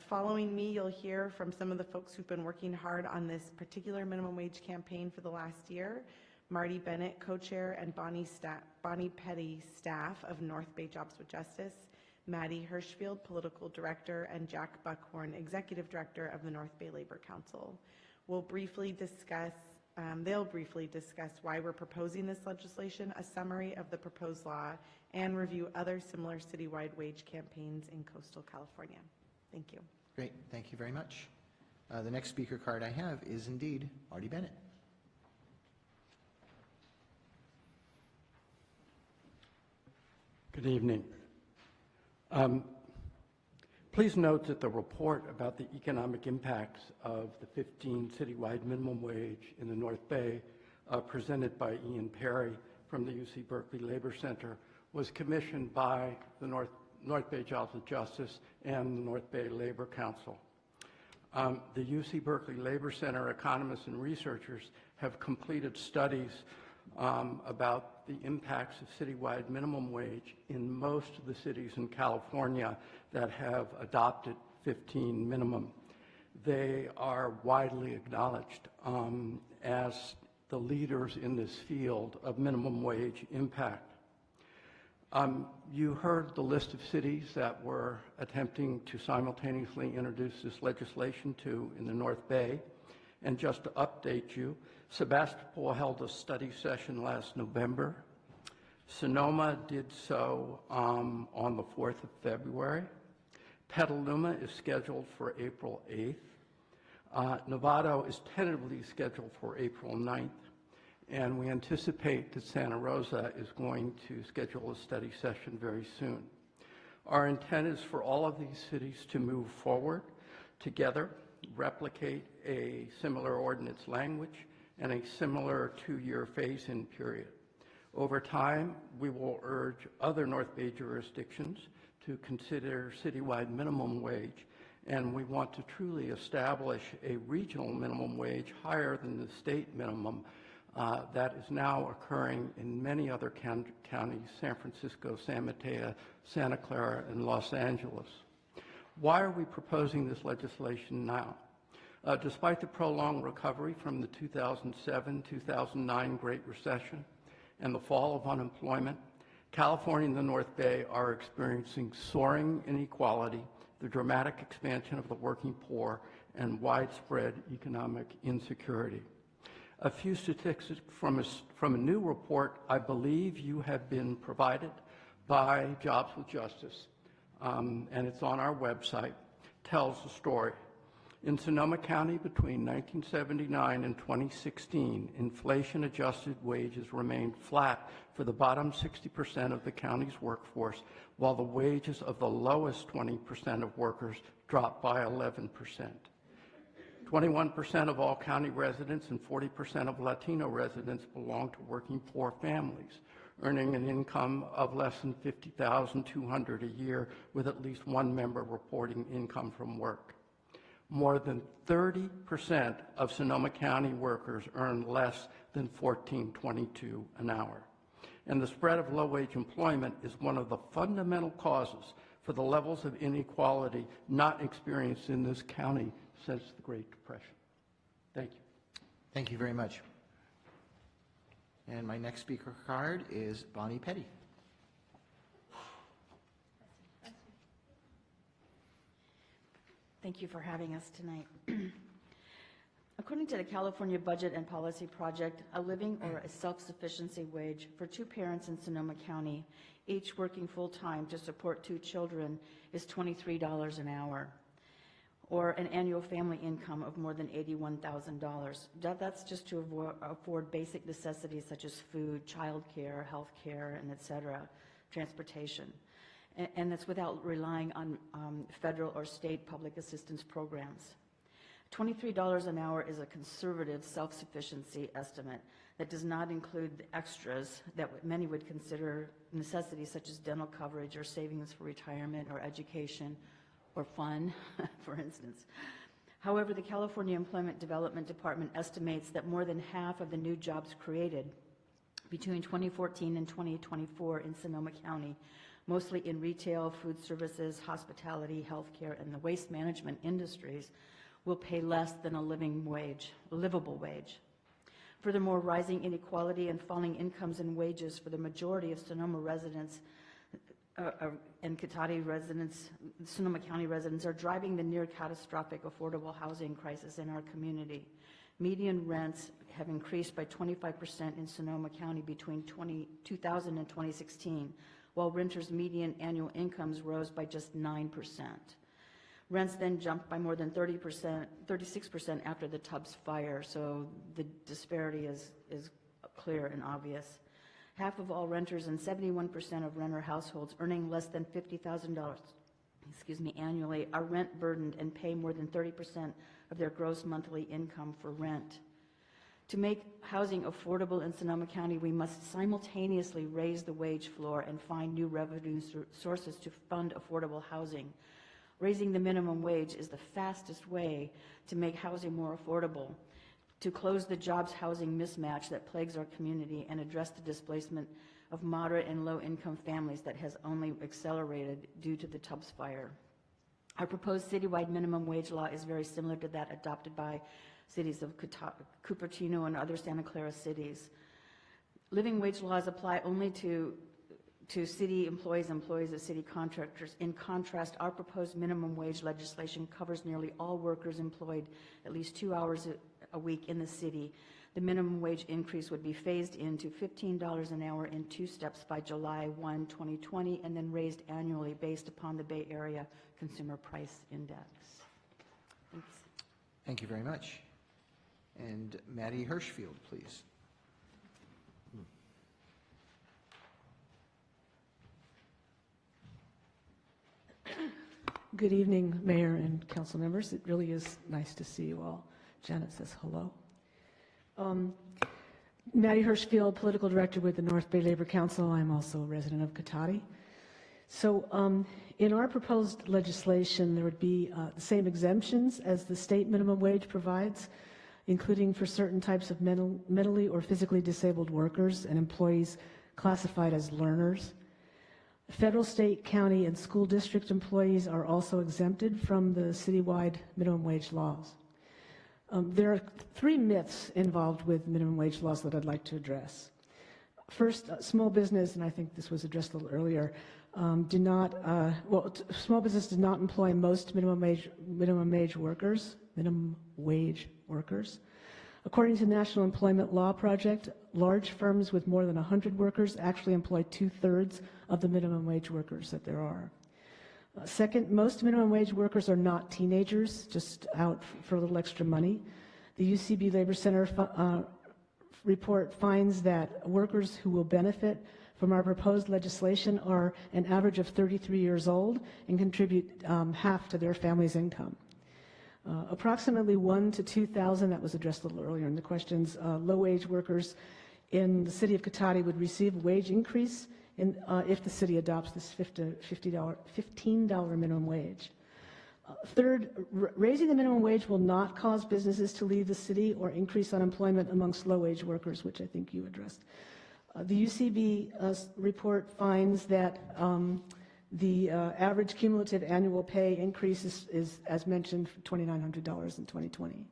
Following me, you'll hear from some of the folks who've been working hard on this particular minimum wage campaign for the last year. Marty Bennett, co-chair, and Bonnie Petty, staff of North Bay Jobs with Justice, Maddie Hirschfield, political director, and Jack Buckhorn, executive director of the North Bay Labor Council. They'll briefly discuss why we're proposing this legislation, a summary of the proposed law, and review other similar citywide wage campaigns in coastal California. Thank you. Great, thank you very much. The next speaker card I have is indeed Marty Bennett. Good evening. Please note that the report about the economic impacts of the 15 citywide minimum wage in the North Bay, presented by Ian Perry from the UC Berkeley Labor Center, was commissioned by the North Bay Jobs with Justice and the North Bay Labor Council. The UC Berkeley Labor Center economists and researchers have completed studies about the impacts of citywide minimum wage in most of the cities in California that have adopted 15 minimum. They are widely acknowledged as the leaders in this field of minimum wage impact. You heard the list of cities that we're attempting to simultaneously introduce this legislation to in the North Bay. And just to update you, Sebastopol held a study session last November. Sonoma did so on the 4th of February. Petaluma is scheduled for April 8th. Novato is tentatively scheduled for April 9th. And we anticipate that Santa Rosa is going to schedule a study session very soon. Our intent is for all of these cities to move forward together, replicate a similar ordinance language, and a similar 2-year phase-in period. Over time, we will urge other North Bay jurisdictions to consider citywide minimum wage, and we want to truly establish a regional minimum wage higher than the state minimum that is now occurring in many other counties, San Francisco, San Mateo, Santa Clara, and Los Angeles. Why are we proposing this legislation now? Despite the prolonged recovery from the 2007-2009 Great Recession and the fall of unemployment, California and the North Bay are experiencing soaring inequality, the dramatic expansion of the working poor, and widespread economic insecurity. A few statistics from a new report I believe you have been provided by Jobs with Justice, and it's on our website, tells the story. In Sonoma County between 1979 and 2016, inflation-adjusted wages remained flat for the bottom 60% of the county's workforce, while the wages of the lowest 20% of workers dropped by 11%. 21% of all county residents and 40% of Latino residents belong to working poor families, earning an income of less than $50,200 a year, with at least one member reporting income from work. More than 30% of Sonoma County workers earn less than $14.22 an hour. and the spread of low-wage employment is one of the fundamental causes for the levels of inequality not experienced in this county since the Great Depression. Thank you. Thank you very much. And my next speaker card is Bonnie Petty. Thank you for having us tonight. According to the California Budget and Policy Project, a living or a self-sufficiency wage for two parents in Sonoma County, each working full-time to support two children, is $23 an hour, or an annual family income of more than $81,000. That's just to afford basic necessities such as food, childcare, health care, and et cetera, transportation. And that's without relying on federal or state public assistance programs. $23 an hour is a conservative self-sufficiency estimate that does not include the extras that many would consider necessities such as dental coverage or savings for retirement or education or fun, for instance. However, the California Employment Development Department estimates that more than half of the new jobs created between 2014 and 2024 in Sonoma County, mostly in retail, food services, hospitality, healthcare, and the waste management industries, will pay less than a livable wage. Furthermore, rising inequality and falling incomes and wages for the majority of Sonoma residents and Cotati residents, Sonoma County residents, are driving the near catastrophic affordable housing crisis in our community. Median rents have increased by 25% in Sonoma County between 2000 and 2016, while renters' median annual incomes rose by just 9%. Rents then jumped by more than 36% after the Tubbs fire, so the disparity is clear and obvious. Half of all renters and 71% of renter households earning less than $50,000 annually are rent burdened and pay more than 30% of their gross monthly income for rent. To make housing affordable in Sonoma County, we must simultaneously raise the wage floor and find new revenue sources to fund affordable housing. Raising the minimum wage is the fastest way to make housing more affordable, to close the jobs housing mismatch that plagues our community, and address the displacement of moderate and low-income families that has only accelerated due to the Tubbs fire. Our proposed citywide minimum wage law is very similar to that adopted by cities of Cupertino and other Santa Clara cities. Living wage laws apply only to city employees of city contractors. In contrast, our proposed minimum wage legislation covers nearly all workers employed at least 2 hours a week in the city. The minimum wage increase would be phased into $15 an hour in 2 steps by July 1, 2020, and then raised annually based upon the Bay Area Consumer Price Index. Thanks. Thank you very much. And Maddie Hirschfield, please. Good evening, Mayor and council members. It really is nice to see you all. Janet says hello. Maddie Hirschfield, Political Director with the North Bay Labor Council. I'm also a resident of Cotati. So in our proposed legislation, there would be the same exemptions as the state minimum wage provides, including for certain types of mentally or physically disabled workers and employees classified as learners. Federal, state, county, and school district employees are also exempted from the citywide minimum wage laws. There are 3 myths involved with minimum wage laws that I'd like to address. First, small business, and I think this was addressed a little earlier, small business does not employ most minimum wage workers. According to the National Employment Law Project, large firms with more than 100 workers actually employ 2/3 of the minimum wage workers that there are. Second, most minimum wage workers are not teenagers, just out for a little extra money. The UCB Labor Center report finds that workers who will benefit from our proposed legislation are an average of 33 years old and contribute half to their family's income. Approximately 1,000 to 2,000, that was addressed a little earlier in the questions, low-wage workers in the city of Cotati would receive a wage increase if the city adopts this $15 minimum wage. Third, raising the minimum wage will not cause businesses to leave the city or increase unemployment amongst low-wage workers, which I think you addressed. The UCB report finds that the average cumulative annual pay increase is as mentioned, $2,900 in 2020.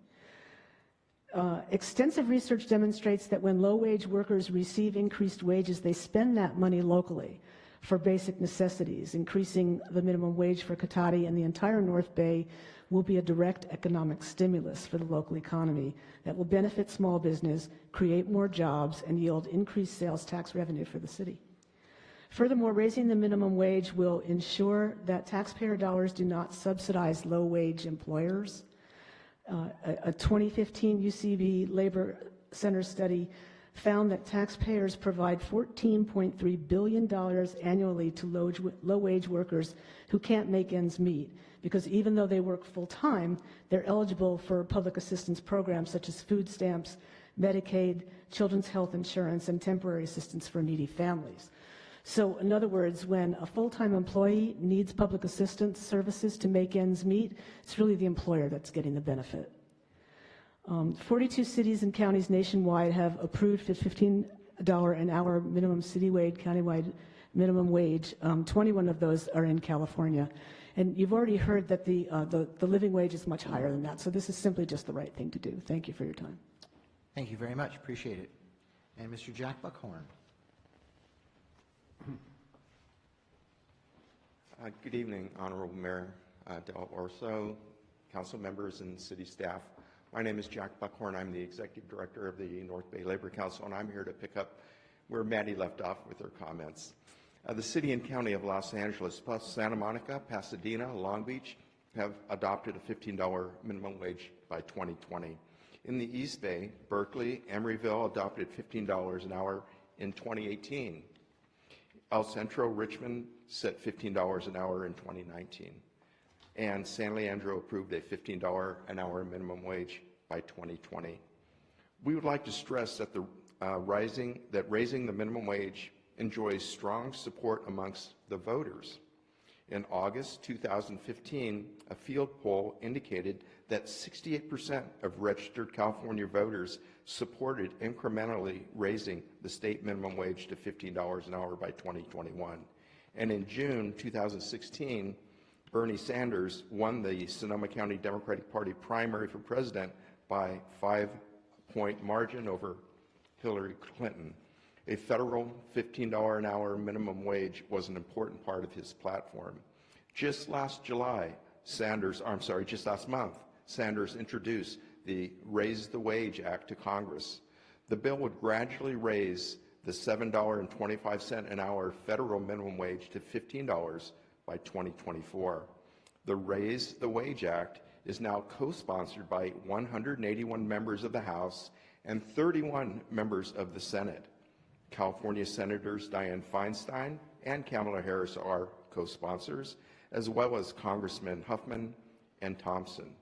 Extensive research demonstrates that when low-wage workers receive increased wages, they spend that money locally for basic necessities. Increasing the minimum wage for Cotati and the entire North Bay will be a direct economic stimulus for the local economy that will benefit small business, create more jobs, and yield increased sales tax revenue for the city. Furthermore, raising the minimum wage will ensure that taxpayer dollars do not subsidize low-wage employers. A 2015 UCB Labor Center study found that taxpayers provide $14.3 billion annually to low-wage workers who can't make ends meet, because even though they work full-time, they're eligible for public assistance programs such as food stamps, Medicaid, children's health insurance, and temporary assistance for needy families. So in other words, when a full-time employee needs public assistance services to make ends meet, it's really the employer that's getting the benefit. 42 cities and counties nationwide have approved the $15 an hour minimum citywide, countywide minimum wage. 21 of those are in California. And you've already heard that the living wage is much higher than that. So this is simply just the right thing to do. Thank you for your time. Thank you very much. Appreciate it. And Mr. Jack Buckhorn. Good evening, Honorable Mayor Del Orso, council members, and city staff. My name is Jack Buckhorn. I'm the Executive Director of the North Bay Labor Council, and I'm here to pick up where Maddie left off with her comments. The city and county of Los Angeles, plus Santa Monica, Pasadena, Long Beach, have adopted a $15 minimum wage by 2020. In the East Bay, Berkeley, Emeryville adopted $15 an hour in 2018. El Centro, Richmond set $15 an hour in 2019. And San Leandro approved a $15 an hour minimum wage by 2020. We would like to stress that raising the minimum wage enjoys strong support amongst the voters. In August 2015, a field poll indicated that 68% of registered California voters supported incrementally raising the state minimum wage to $15 an hour by 2021. And in June 2016, Bernie Sanders won the Sonoma County Democratic Party primary for president by 5-point margin over Hillary Clinton. A federal $15 an hour minimum wage was an important part of his platform. Just last month, Sanders introduced the Raise the Wage Act to Congress. The bill would gradually raise the $7.25 an hour federal minimum wage to $15 by 2024. The Raise the Wage Act is now co-sponsored by 181 members of the House and 31 members of the Senate. California Senators Dianne Feinstein and Kamala Harris are co-sponsors, as well as Congressmen Huffman and Thompson.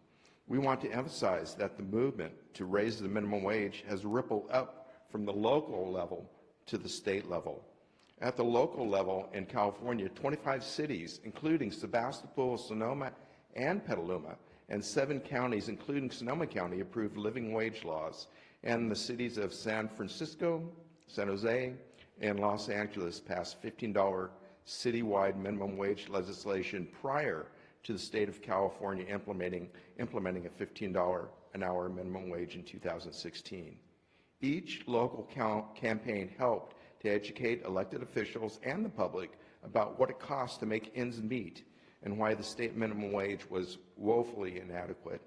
We want to emphasize that the movement to raise the minimum wage has rippled up from the local level to the state level. At the local level in California, 25 cities, including Sebastopol, Sonoma, and Petaluma, and 7 counties, including Sonoma County, approved living wage laws, and the cities of San Francisco, San Jose, and Los Angeles passed $15 citywide minimum wage legislation prior to the state of California implementing a $15 an hour minimum wage in 2016. Each local campaign helped to educate elected officials and the public about what it costs to make ends meet and why the state minimum wage was woefully inadequate.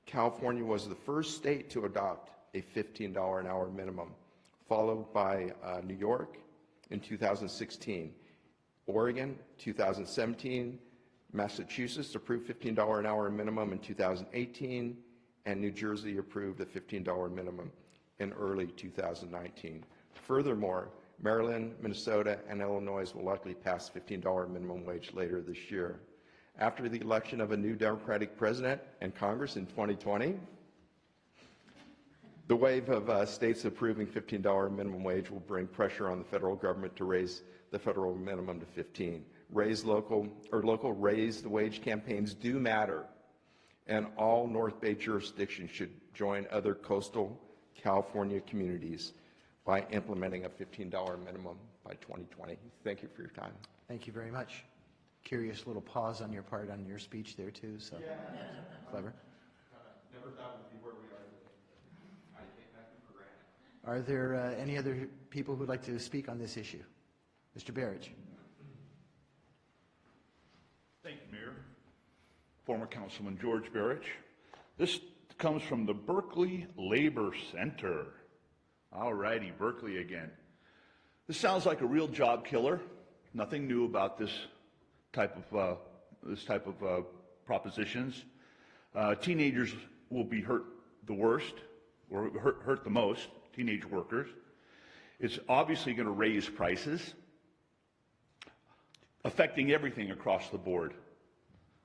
California was the first state to adopt a $15 an hour minimum, followed by New York in 2016, Oregon 2017, Massachusetts approved $15 an hour minimum in 2018, and New Jersey approved a $15 minimum in early 2019. Furthermore, Maryland, Minnesota, and Illinois will likely pass $15 minimum wage later this year. After the election of a new Democratic president and Congress in 2020, the wave of states approving $15 minimum wage will bring pressure on the federal government to raise the federal minimum to $15. Local raise the wage campaigns do matter, and all North Bay jurisdictions should join other coastal California communities by implementing a $15 minimum by 2020. Thank you for your time. Thank you very much. Curious little pause on your part on your speech there too, so clever. Never thought we'd be where we are today. I take nothing for granted. Are there any other people who'd like to speak on this issue? Mr. Barrich. Thank you, Mayor. Former Councilman George Barrich. This comes from the Berkeley Labor Center. All righty, Berkeley again. This sounds like a real job killer. Nothing new about this type of propositions. Teenagers will be hurt the worst, or hurt the most, teenage workers. It's obviously going to raise prices, affecting everything across the board.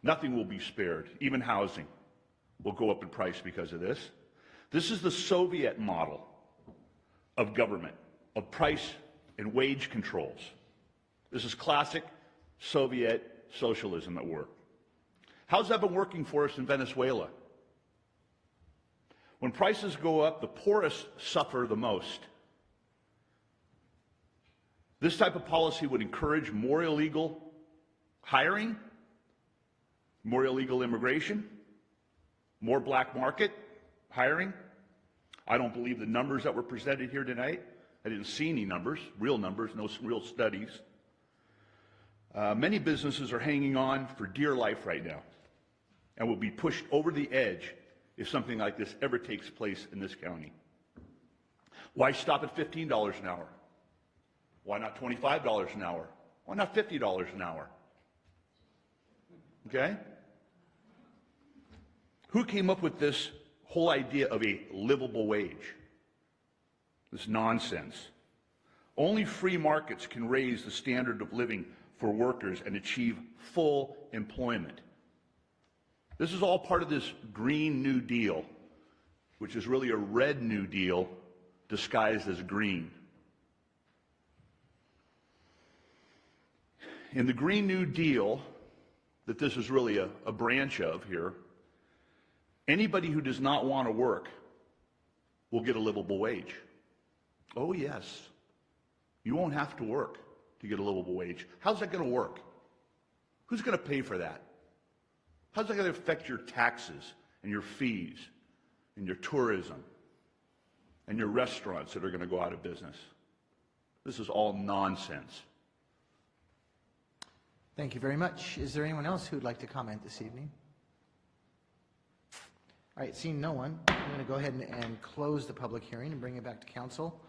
Nothing will be spared. Even housing will go up in price because of this. This is the Soviet model of government, of price and wage controls. This is classic Soviet socialism at work. How's that been working for us in Venezuela? When prices go up, the poorest suffer the most. This type of policy would encourage more illegal hiring, more illegal immigration, more black market hiring. I don't believe the numbers that were presented here tonight. I didn't see any numbers, no real studies. Many businesses are hanging on for dear life right now and will be pushed over the edge if something like this ever takes place in this county. Why stop at $15 an hour? Why not $25 an hour? Why not $50 an hour? Okay? Who came up with this whole idea of a livable wage? This nonsense. Only free markets can raise the standard of living for workers and achieve full employment. This is all part of this Green New Deal, which is really a Red New Deal disguised as green. In the Green New Deal, that this is really a branch of here, anybody who does not want to work will get a livable wage. Oh yes, you won't have to work to get a livable wage. How's that going to work? Who's going to pay for that? How's that going to affect your taxes and your fees and your tourism and your restaurants that are going to go out of business? This is all nonsense. Thank you very much. Is there anyone else who would like to comment this evening? All right, seeing no one, I'm going to go ahead and close the public hearing and bring it back to council.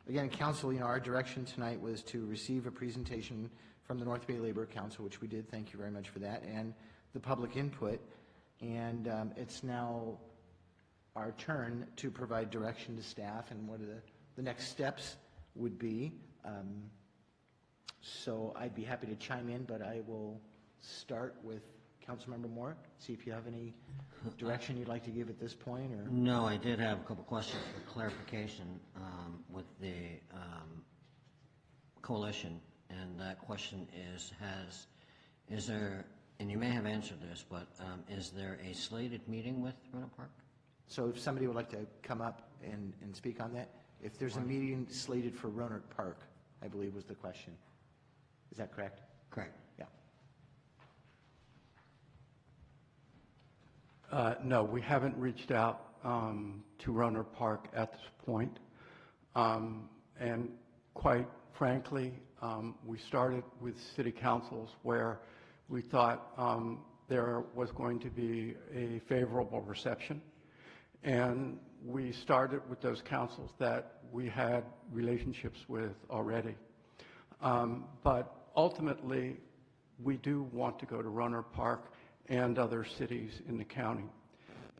Again, council, our direction tonight was to receive a presentation from the North Bay Labor Council, which we did. Thank you very much for that, and the public input. And it's now our turn to provide direction to staff and what the next steps would be. So I'd be happy to chime in, but I will start with Councilmember Moore, see if you have any direction you'd like to give at this point. Or No, I did have a couple questions for clarification with the coalition, and that question is there, and you may have answered this, but is there a slated meeting with Roanoke Park? So if somebody would like to come up and speak on that, if there's a meeting slated for Roanoke Park, I believe was the question. Is that correct? Correct. Yeah. No, we haven't reached out to Roanoke Park at this point. And quite frankly, we started with city councils where we thought there was going to be a favorable reception. And we started with those councils that we had relationships with already. But ultimately, we do want to go to Roanoke Park and other cities in the county.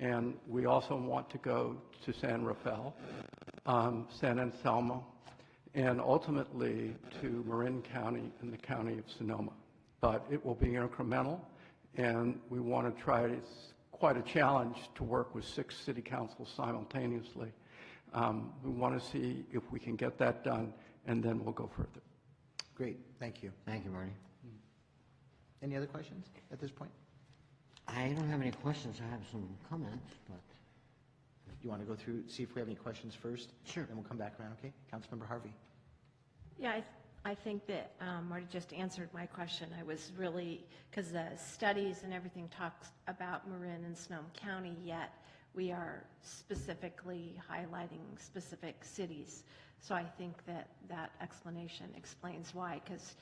And we also want to go to San Rafael, San Anselmo, and ultimately to Marin County and the county of Sonoma. But it will be incremental, and we want to try, it's quite a challenge to work with 6 city councils simultaneously. We want to see if we can get that done, and then we'll go further. Great, thank you. Thank you, Marty. Any other questions at this point? I don't have any questions. I have some comments, but you want to go through, see if we have any questions first? Sure. Then we'll come back around, okay? Councilmember Harvey. Yeah, I think that Marty just answered my question. I was really, because the studies and everything talks about Marin and Sonoma County, yet we are specifically highlighting specific cities. So I think that that explanation explains why, because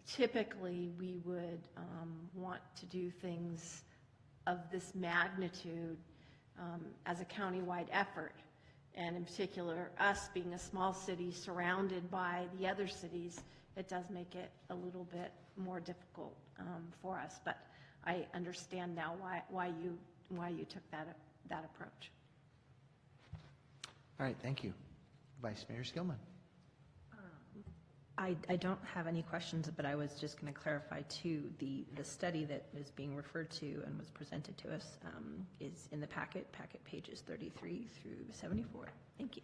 typically we would want to do things of this magnitude as a countywide effort. And in particular, us being a small city surrounded by the other cities, it does make it a little bit more difficult for us. But I understand now why you took that approach. All right, thank you. Vice Mayor Skillman. I don't have any questions, but I was just going to clarify too, the study that is being referred to and was presented to us is in the packet pages 33 through 74. Thank you.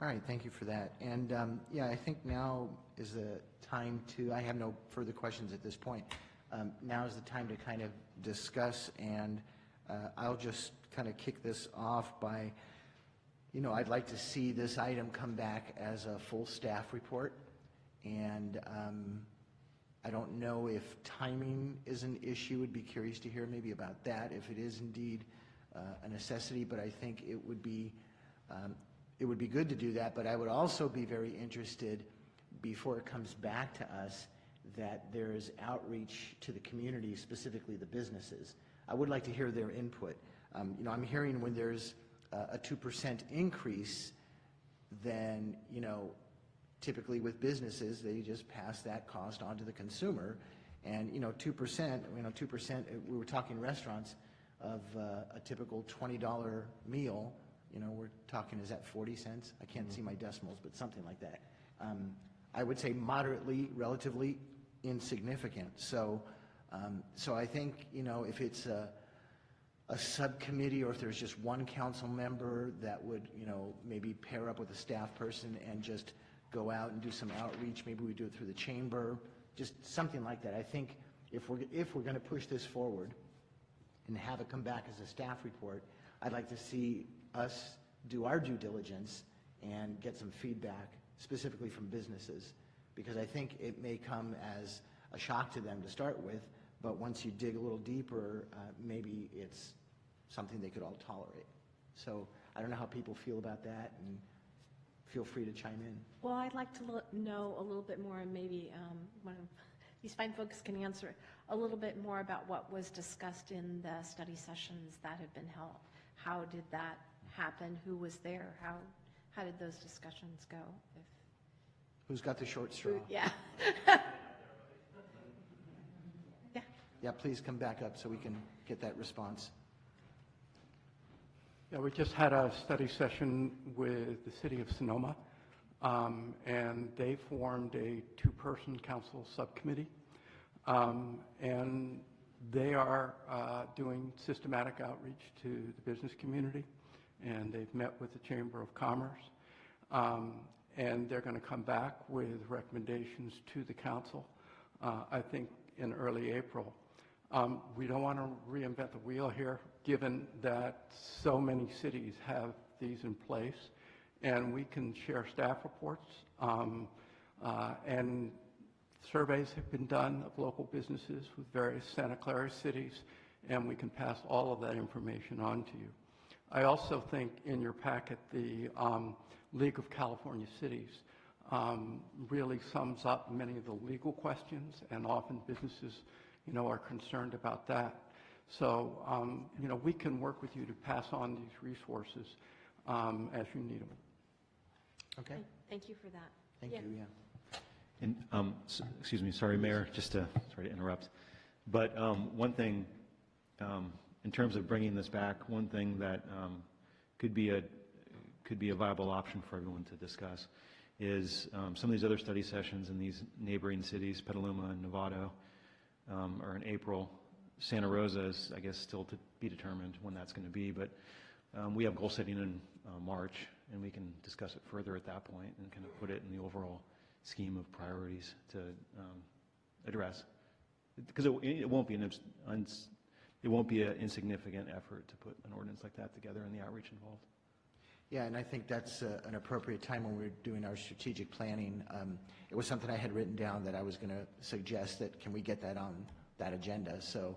All right, thank you for that. And yeah, I think now is the time to, I have no further questions at this point. Now is the time to kind of discuss, and I'll just kind of kick this off by, you know, I'd like to see this item come back as a full staff report. And I don't know if timing is an issue. Would be curious to hear maybe about that, if it is indeed a necessity. But I think it would be good to do that. But I would also be very interested, before it comes back to us, that there is outreach to the community, specifically the businesses. I would like to hear their input. You know, I'm hearing when there's a 2% increase, then, you know, typically with businesses, they just pass that cost on to the consumer. And, you know, 2%, we were talking restaurants, of a typical $20 meal, you know, we're talking, is that 40 cents? I can't see my decimals, but something like that. I would say moderately, relatively insignificant. So, so I think, you know, if it's a subcommittee, or if there's just one council member that would, you know, maybe pair up with a staff person and just go out and do some outreach, maybe we do it through the chamber, just something like that. I think if we're going to push this forward and have it come back as a staff report, I'd like to see us do our due diligence and get some feedback, specifically from businesses, because I think it may come as a shock to them to start with, but once you dig a little deeper, maybe it's something they could all tolerate. So I don't know how people feel about that, and feel free to chime in. Well, I'd like to know a little bit more, and maybe one of these fine folks can answer a little bit more about what was discussed in the study sessions that have been held. How did that happen? Who was there? How did those discussions go? Who's got the short straw? Yeah. Yeah. Yeah, please come back up so we can get that response. Yeah, we just had a study session with the city of Sonoma, and they formed a two-person council subcommittee, and they are doing systematic outreach to the business community, and they've met with the Chamber of Commerce, and they're going to come back with recommendations to the council, I think in early April. We don't want to reinvent the wheel here, given that so many cities have these in place, and we can share staff reports, and surveys have been done of local businesses with various Santa Clara cities, and we can pass all of that information on to you. I also think in your packet, the League of California Cities really sums up many of the legal questions, and often businesses, you know, are concerned about that. So, you know, we can work with you to pass on these resources as you need them. Okay. Thank you for that. Thank you, yeah. And, excuse me, sorry, Mayor, sorry to interrupt. But one thing, in terms of bringing this back, one thing that could be a viable option for everyone to discuss is some of these other study sessions in these neighboring cities, Petaluma and Novato, are in April. Santa Rosa is, I guess, still to be determined when that's going to be, but we have goal setting in March, and we can discuss it further at that point and kind of put it in the overall scheme of priorities to address. Because it won't be it won't be an insignificant effort to put an ordinance like that together and the outreach involved. Yeah, and I think that's an appropriate time when we're doing our strategic planning. It was something I had written down that I was going to suggest that can we get that on that agenda? So,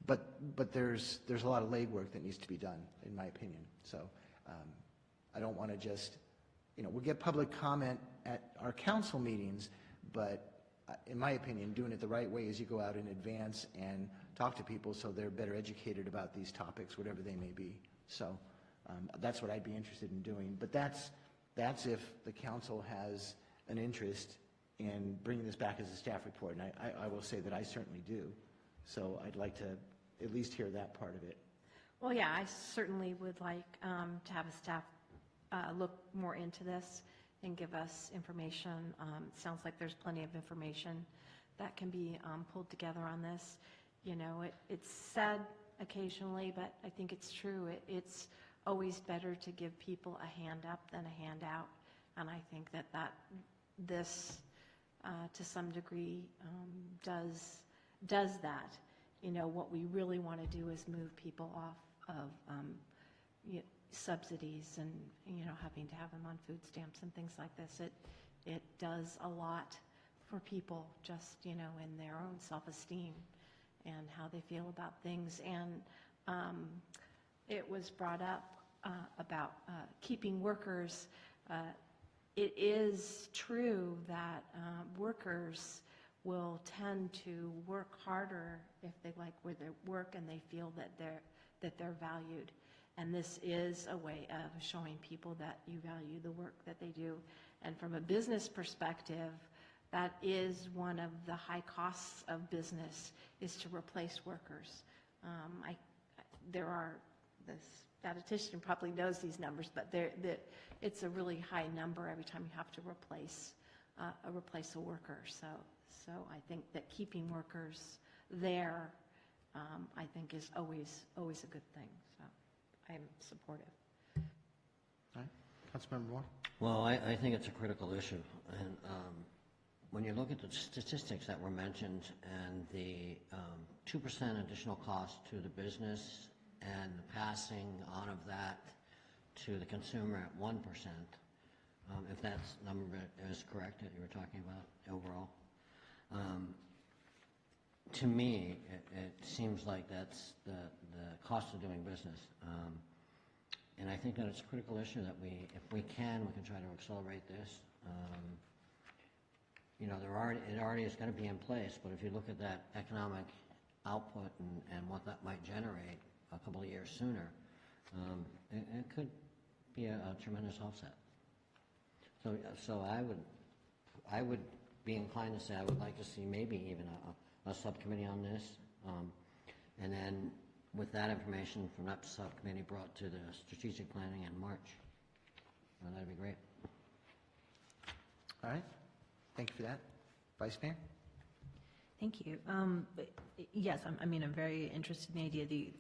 but there's a lot of legwork that needs to be done, in my opinion. So I don't want to just, we'll get public comment at our council meetings, but in my opinion, doing it the right way is you go out in advance and talk to people so they're better educated about these topics, whatever they may be. So that's what I'd be interested in doing. But that's if the council has an interest in bringing this back as a staff report. And I will say that I certainly do. So I'd like to at least hear that part of it. Well, yeah, I certainly would like to have a staff look more into this and give us information. It sounds like there's plenty of information that can be pulled together on this. It's said occasionally, but I think it's true. It's always better to give people a hand up than a handout, and I think that this to some degree does that. What we really want to do is move people off of subsidies and having to have them on food stamps and things like this. It does a lot for people just in their own self-esteem and how they feel about things. And it was brought up about keeping workers. It is true that workers will tend to work harder if they like where they work and they feel that they're valued. And this is a way of showing people that you value the work that they do. And from a business perspective, that is one of the high costs of business, is to replace workers. The statistician probably knows these numbers, but it's a really high number every time you have to replace a worker. So I think that keeping workers there, I think, is always a good thing. So I'm supportive. All right, Councilmember Moore. Well, I think it's a critical issue, and when you look at the statistics that were mentioned and the 2% additional cost to the business and the passing on of that to the consumer at 1%, if that number is correct that you were talking about overall, to me, it seems like that's the cost of doing business. And I think that it's a critical issue that if we can try to accelerate this. It already is going to be in place, but if you look at that economic output and what that might generate a couple of years sooner, it could be a tremendous offset. So I would be inclined to say I would like to see maybe even a subcommittee on this, and then with that information from that subcommittee brought to the strategic planning in March. That'd be great. All right. Thank you for that. Vice Mayor? Thank you. Yes, I'm very interested in the idea.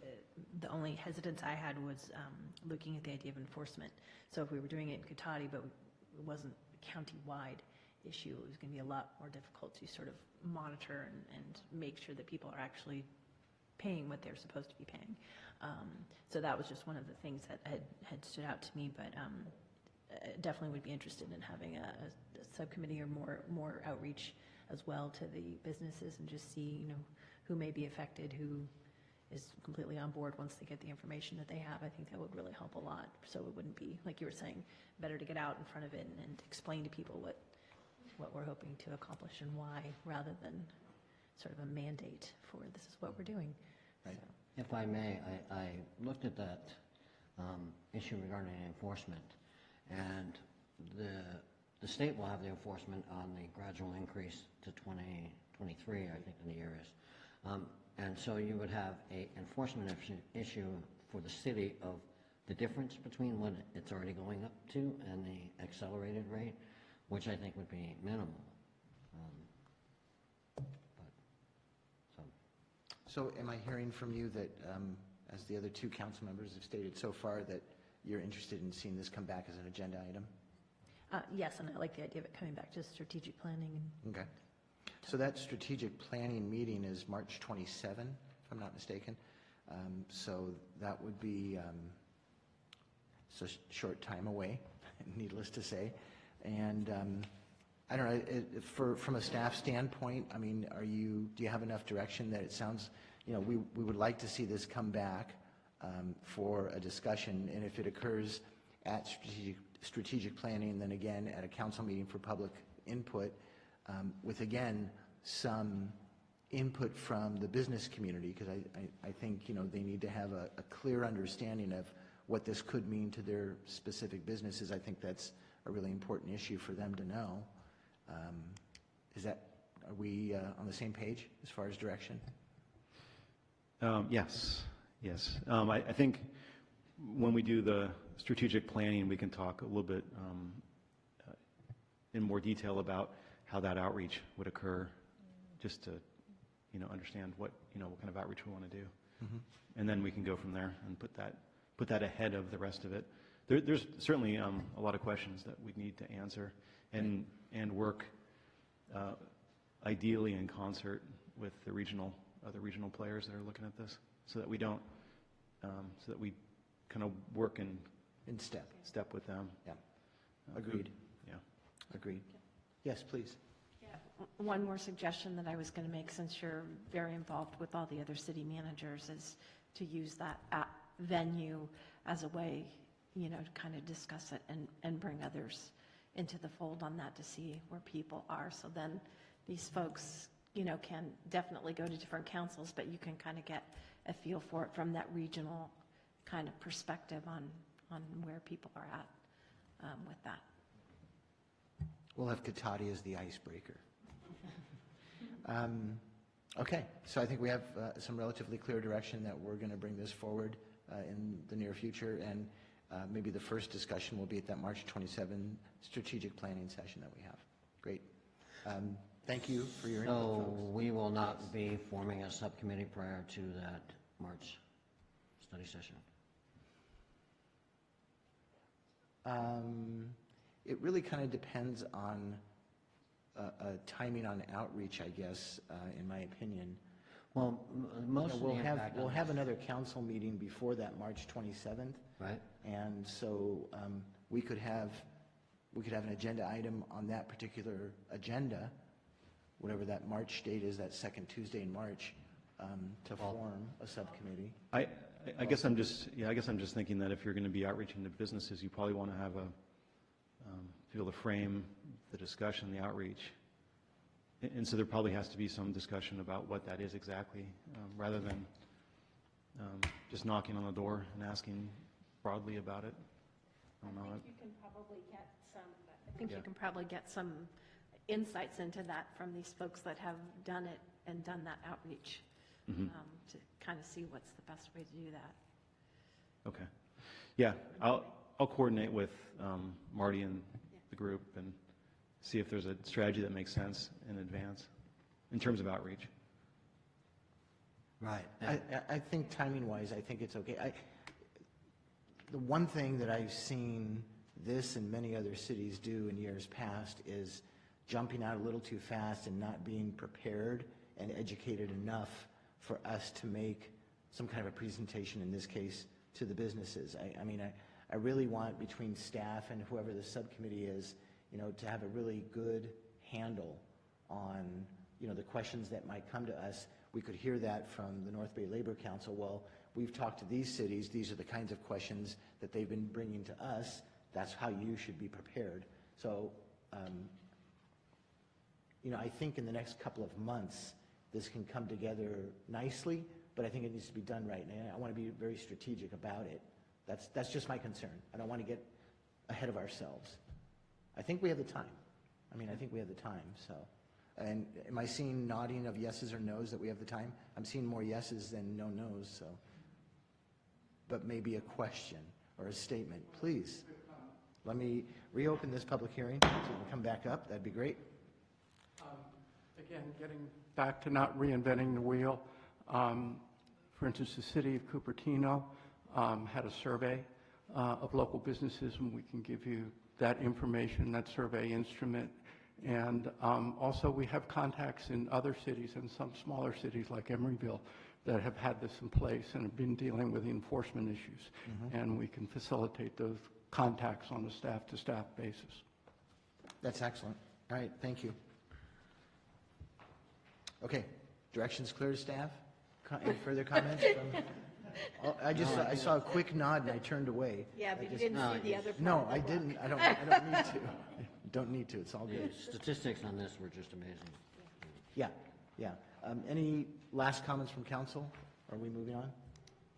The only hesitance I had was looking at the idea of enforcement. So if we were doing it in Cotati, but it wasn't a county-wide issue, it was going to be a lot more difficult to sort of monitor and make sure that people are actually paying what they're supposed to be paying. So that was just one of the things that had stood out to me, but definitely would be interested in having a subcommittee or more outreach as well to the businesses and just see, who may be affected, who is completely on board once they get the information that they have. I think that would really help a lot. So it wouldn't be, like you were saying, better to get out in front of it and explain to people what we're hoping to accomplish and why, rather than sort of a mandate for this is what we're doing. Right. So. If I may, I looked at that issue regarding enforcement, and the state will have the enforcement on the gradual increase to 2023, I think the year is. And so you would have a enforcement issue for the city of the difference between what it's already going up to and the accelerated rate, which I think would be minimal. So am I hearing from you that, as the other two council members have stated so far, that you're interested in seeing this come back as an agenda item? Yes, and I like the idea of it coming back to strategic planning. Okay. So that strategic planning meeting is March 27, if I'm not mistaken. So that would be it's a short time away, needless to say. And I don't know, from a staff standpoint, I mean, do you have enough direction that it sounds, we would like to see this come back for a discussion, and if it occurs at strategic planning, then again at a council meeting for public input, with again some input from the business community, because I think they need to have a clear understanding of what this could mean to their specific businesses. I think that's a really important issue for them to know. Are we on the same page as far as direction? Yes. I think when we do the strategic planning, we can talk a little bit in more detail about how that outreach would occur, just to understand what kind of outreach we want to do, and then we can go from there and put that ahead of the rest of it. There's certainly a lot of questions that we need to answer, and work ideally in concert with the other regional players that are looking at this, so that we don't, so that we kind of work in step with them. Yeah. Agreed. Yeah. Agreed. Yes, please. One more suggestion that I was going to make, since you're very involved with all the other city managers, is to use that venue as a way, to kind of discuss it and bring others into the fold on that, to see where people are. So then these folks, can definitely go to different councils, but you can kind of get a feel for it from that regional kind of perspective on where people are at with that. We'll have Cotati as the icebreaker. Okay, so I think we have some relatively clear direction that we're going to bring this forward in the near future, and maybe the first discussion will be at that March 27 strategic planning session that we have. Great. Thank you for your input, So folks. we will not be forming a subcommittee prior to that March study session? It really kind of depends on timing on outreach, I guess, in my opinion. Well, most of the we'll impact on have this- another council meeting before that March 27th. Right. And so we could have an agenda item on that particular agenda, whatever that March date is, that second Tuesday in March, to form a subcommittee. I guess I'm just thinking that if you're going to be outreaching to businesses, you probably want to have be able to frame the discussion, the outreach. And so there probably has to be some discussion about what that is exactly, rather than just knocking on the door and asking broadly about it. I don't know. I think you can probably get some insights into that from these folks that have done it and done that outreach, to kind of see what's the best way to do that. Okay. Yeah, I'll coordinate with Marty and the group and see if there's a strategy that makes sense in advance in terms of outreach. Right. I think timing-wise, I think it's okay. The one thing that I've seen this and many other cities do in years past is jumping out a little too fast and not being prepared and educated enough for us to make some kind of a presentation, in this case, to the businesses. I really want, between staff and whoever the subcommittee is, to have a really good handle on, the questions that might come to us. We could hear that from the North Bay Labor Council. Well, we've talked to these cities. These are the kinds of questions that they've been bringing to us. That's how you should be prepared. So, I think in the next couple of months, this can come together nicely, but I think it needs to be done right. And I want to be very strategic about it. That's just my concern. I don't want to get ahead of ourselves. I think we have the time. I think we have the time, so. And am I seeing nodding of yeses or nos that we have the time? I'm seeing more yeses than no-nos, so. But maybe a question or a statement, please. Let me reopen this public hearing so we can come back up. That'd be great. Again, getting back to not reinventing the wheel, for instance, the city of Cupertino had a survey of local businesses, and we can give you that information, that survey instrument. And also we have contacts in other cities and some smaller cities like Emeryville that have had this in place and have been dealing with the enforcement issues. And we can facilitate those contacts on a staff-to-staff basis. That's excellent. All right, thank you. Okay, directions clear to staff? Any further comments from? Oh, I saw a quick nod and I turned away. Yeah, but I you just- didn't see the other part. No, I didn't. I don't need to. Don't need to. It's all The good. statistics on this were just amazing. Yeah, yeah. Any last comments from council? Are we moving on?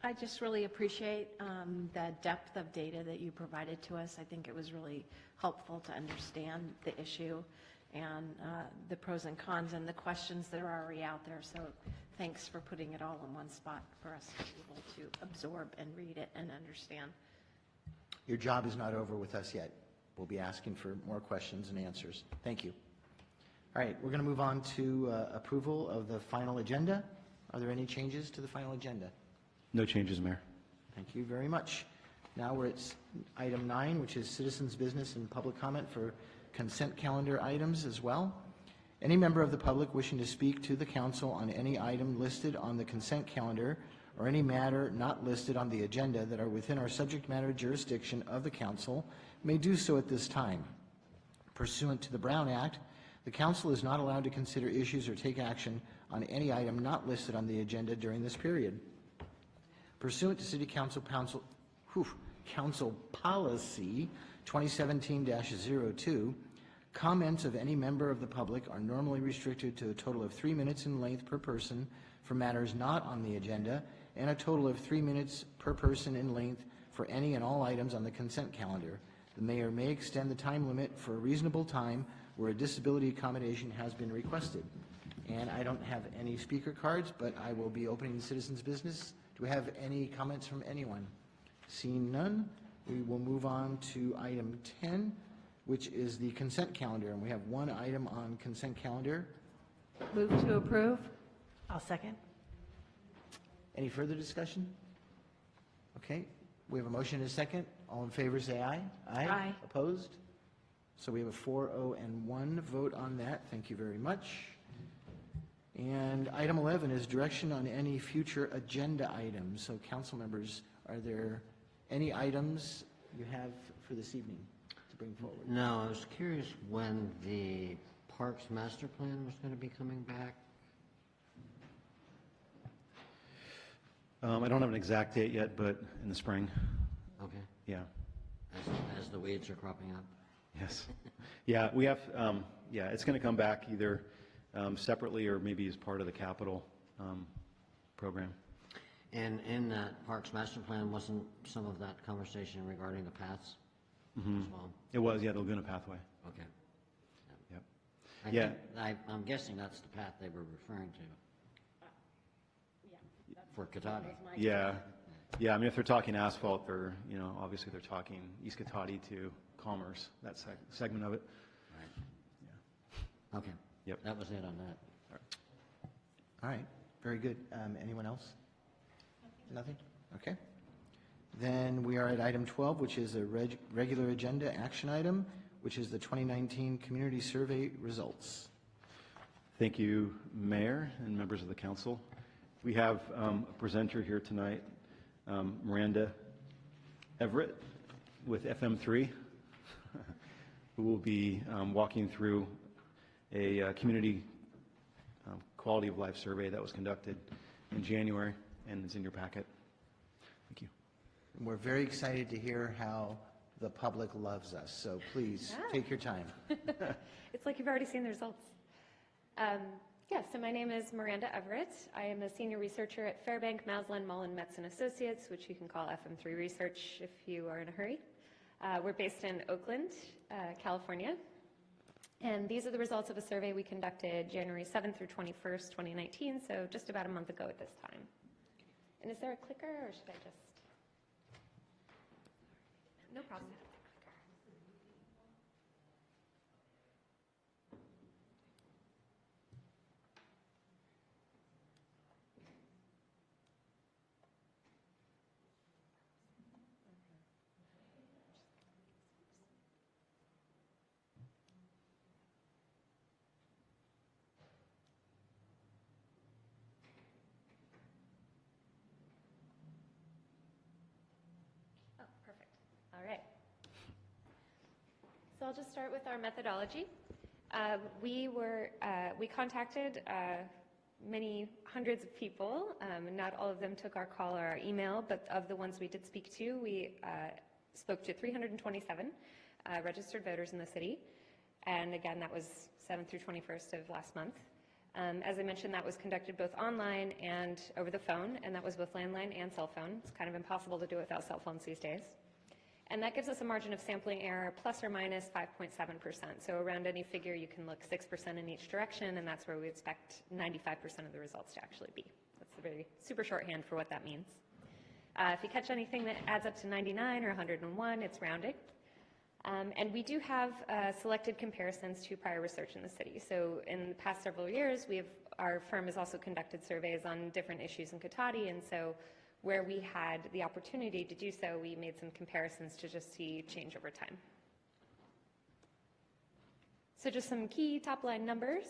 I just really appreciate the depth of data that you provided to us. I think it was really helpful to understand the issue and the pros and cons and the questions that are already out there. So thanks for putting it all in one spot for us to be able to absorb and read it and understand. Your job is not over with us yet. We'll be asking for more questions and answers. Thank you. All right, we're going to move on to approval of the final agenda. Are there any changes to the final agenda? No changes, Mayor. Thank you very much. Now we're at item 9, which is citizens' business and public comment for consent calendar items as well. Any member of the public wishing to speak to the council on any item listed on the consent calendar or any matter not listed on the agenda that are within our subject matter jurisdiction of the council may do so at this time. Pursuant to the Brown Act, the council is not allowed to consider issues or take action on any item not listed on the agenda during this period. Pursuant to City Council Policy 2017-02, comments of any member of the public are normally restricted to a total of 3 minutes in length per person for matters not on the agenda, and a total of 3 minutes per person in length for any and all items on the consent calendar. The mayor may extend the time limit for a reasonable time where a disability accommodation has been requested. And I don't have any speaker cards, but I will be opening the citizens' business. Do we have any comments from anyone? Seeing none, we will move on to item 10, which is the consent calendar. And we have one item on consent calendar. Move to approve. I'll second. Any further discussion? Okay, we have a motion and a second. All in favor, say aye. Aye. Opposed? So we have a 4-0 and 1 vote on that. Thank you very much. And item 11 is direction on any future agenda items. So council members, are there any items you have for this evening to bring forward? No, I was curious when the Parks Master Plan was going to be coming back. I don't have an exact date yet, but in the spring. Okay. Yeah. As the weeds are cropping up. Yes. Yeah, we have, yeah, it's going to come back either separately or maybe as part of the capital program. And in that Parks Master Plan, wasn't some of that conversation regarding the paths as well? It was, yeah, the Laguna Pathway. Okay. Yep. I'm guessing that's the path they were referring to. For Cotati. Yeah. Yeah, I mean, if they're talking asphalt, they're, you know, obviously they're talking East Cotati to Commerce, that segment of it. Right. Yeah. Okay. Yep. That was it on that. All right, very good. Anyone else? Nothing? Okay. Then we are at item 12, which is a regular agenda action item, which is the 2019 Community Survey results. Thank you, Mayor and members of the council. We have a presenter here tonight, Miranda Everett with FM3, who will be walking through a community quality of life survey that was conducted in January and is in your packet. Thank you. And we're very excited to hear how the public loves us, so please take your time. It's like you've already seen the results. So my name is Miranda Everett. I am a senior researcher at Fairbank, Maslin, Mullen, Metz & Associates, which you can call FM3 Research if you are in a hurry. We're based in Oakland, California. And these are the results of a survey we conducted January 7th through 21st, 2019, so just about a month ago at this time. And is there a clicker, or should I just? No problem. So I'll just start with our methodology. We contacted many hundreds of people. Not all of them took our call or our email, but of the ones we did speak to, we spoke to 327 registered voters in the city. And again, that was 7th through 21st of last month. As I mentioned, that was conducted both online and over the phone, and that was both landline and cell phone. It's kind of impossible to do without cell phones these days. And that gives us a margin of sampling error plus or minus 5.7%. So around any figure, you can look 6% in each direction, and that's where we expect 95% of the results to actually be. That's a very super shorthand for what that means. If you catch anything that adds up to 99 or 101, it's rounding. And we do have selected comparisons to prior research in the city. So in the past several years, our firm has also conducted surveys on different issues in Cotati, and so where we had the opportunity to do so, we made some comparisons to just see change over time. So just some key top-line numbers.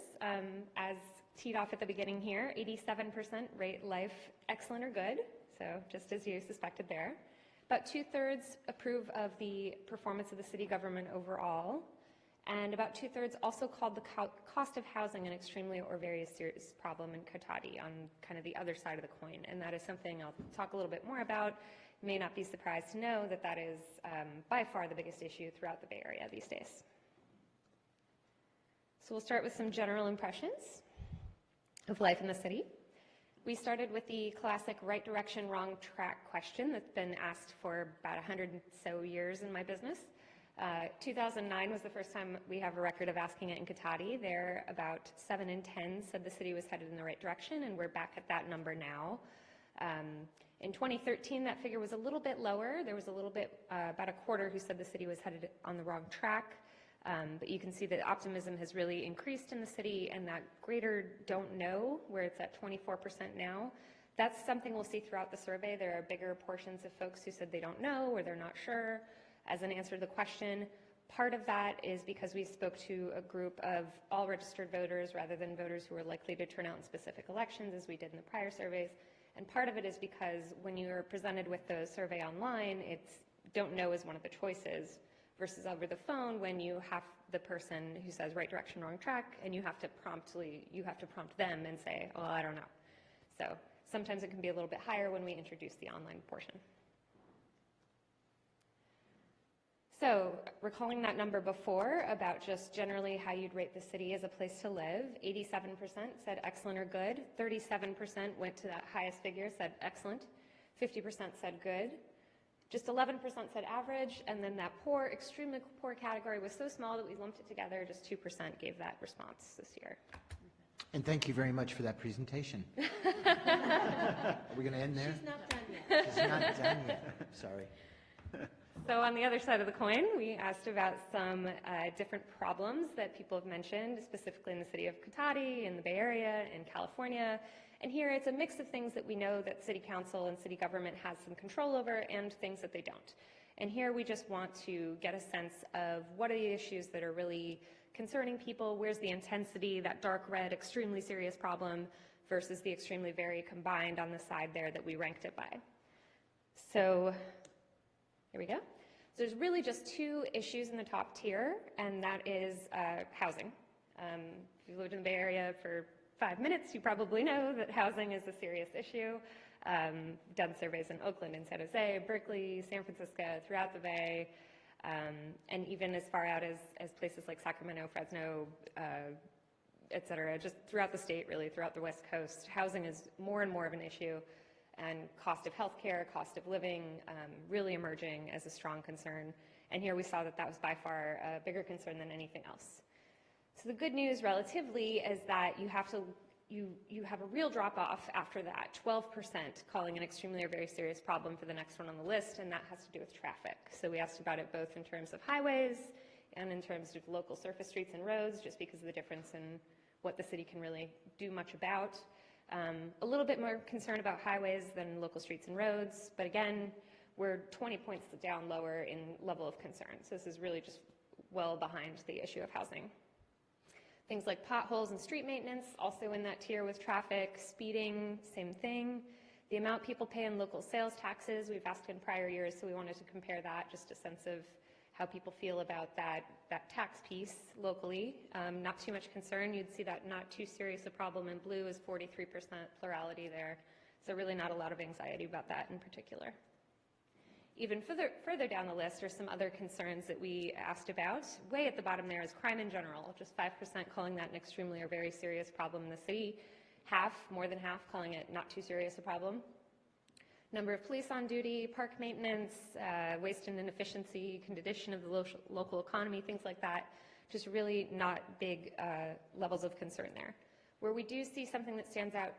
As teed off at the beginning here, 87% rate life excellent or good, so just as you suspected there. About 2/3 approve of the performance of the city government overall, and about 2/3 also called the cost of housing an extremely or very serious problem in Cotati, on kind of the other side of the coin. And that is something I'll talk a little bit more about. You may not be surprised to know that that is by far the biggest issue throughout the Bay Area these days. So we'll start with some general impressions of life in the city. We started with the classic right direction, wrong track question that's been asked for about 100 and so years in my business. 2009 was the first time we have a record of asking it in Cotati. There, about 7 in 10 said the city was headed in the right direction, and we're back at that number now. In 2013, that figure was a little bit lower. There was a little bit, about a quarter who said the city was headed on the wrong track. But you can see that optimism has really increased in the city, and that greater don't know, where it's at 24% now. That's something we'll see throughout the survey. There are bigger portions of folks who said they don't know or they're not sure as an answer to the question. Part of that is because we spoke to a group of all registered voters rather than voters who are likely to turn out in specific elections, as we did in the prior surveys. And part of it is because when you're presented with the survey online, it's don't know is one of the choices, versus over the phone when you have the person who says right direction, wrong track, and you have to prompt them and say, oh, I don't know. So sometimes it can be a little bit higher when we introduce the online portion. So recalling that number before about just generally how you'd rate the city as a place to live, 87% said excellent or good, 37% went to that highest figure, said excellent, 50% said good, just 11% said average, and then that poor, extremely poor category was so small that we lumped it together, just 2% gave that response this year. And thank you very much for that presentation. Are we going to end there? She's not done yet. She's not done yet. Sorry. So on the other side of the coin, we asked about some different problems that people have mentioned, specifically in the city of Cotati, in the Bay Area, in California. And here it's a mix of things that we know that city council and city government has some control over and things that they don't. And here we just want to get a sense of what are the issues that are really concerning people, where's the intensity, that dark red, extremely serious problem versus the extremely very combined on the side there that we ranked it by. So here we go. So there's really just two issues in the top tier, and that is housing. If you've lived in the Bay Area for 5 minutes, you probably know that housing is a serious issue. Done surveys in Oakland and San Jose, Berkeley, San Francisco, throughout the Bay, and even as far out as places like Sacramento, Fresno, et cetera, just throughout the state, really, throughout the West Coast. Housing is more and more of an issue, and cost of healthcare, cost of living, really emerging as a strong concern. And here we saw that that was by far a bigger concern than anything else. So the good news relatively is that you have a real drop-off after that, 12% calling an extremely or very serious problem for the next one on the list, and that has to do with traffic. So we asked about it both in terms of highways and in terms of local surface streets and roads, just because of the difference in what the city can really do much about. A little bit more concerned about highways than local streets and roads, but again, we're 20 points down lower in level of concern. So this is really just well behind the issue of housing. Things like potholes and street maintenance, also in that tier with traffic, speeding, same thing. The amount people pay in local sales taxes, we've asked in prior years, so we wanted to compare that, just a sense of how people feel about that tax piece locally. Not too much concern. You'd see that not too serious a problem in blue is 43% plurality there. So really not a lot of anxiety about that in particular. Even further down the list are some other concerns that we asked about. Way at the bottom there is crime in general, just 5% calling that an extremely or very serious problem in the city. More than half, calling it not too serious a problem. Number of police on duty, park maintenance, waste and inefficiency, condition of the local economy, things like that. Just really not big levels of concern there. Where we do see something that stands out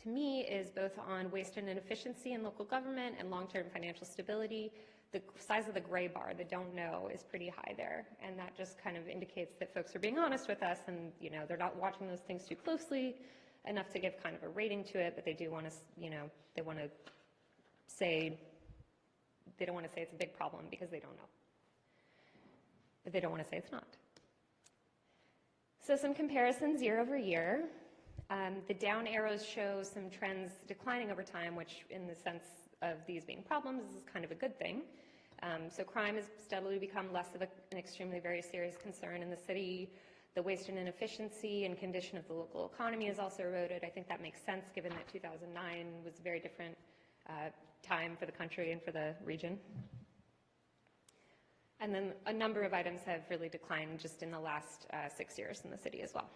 to me is both on waste and inefficiency in local government and long-term financial stability. The size of the gray bar, the don't know, is pretty high there. And that just kind of indicates that folks are being honest with us and, you know, they're not watching those things too closely enough to give kind of a rating to it, but they do want to, you know, they don't want to say it's a big problem because they don't know. But they don't want to say it's not. So some comparisons year over year. The down arrows show some trends declining over time, which in the sense of these being problems is kind of a good thing. So crime has steadily become less of an extremely very serious concern in the city. The waste and inefficiency and condition of the local economy has also eroded. I think that makes sense given that 2009 was a very different time for the country and for the region. And then a number of items have really declined just in the last 6 years in the city as well.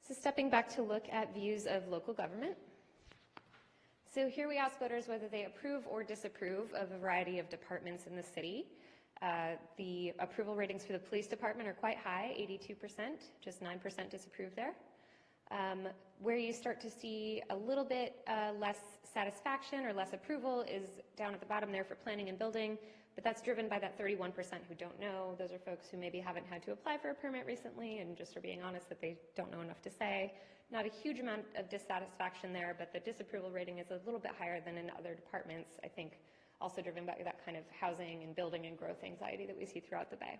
So stepping back to look at views of local government. So here we ask voters whether they approve or disapprove of a variety of departments in the city. The approval ratings for the police department are quite high, 82%, just 9% disapprove there. Where you start to see a little bit less satisfaction or less approval is down at the bottom there for planning and building, but that's driven by that 31% who don't know. Those are folks who maybe haven't had to apply for a permit recently and just are being honest that they don't know enough to say. Not a huge amount of dissatisfaction there, but the disapproval rating is a little bit higher than in other departments, I think also driven by that kind of housing and building and growth anxiety that we see throughout the Bay.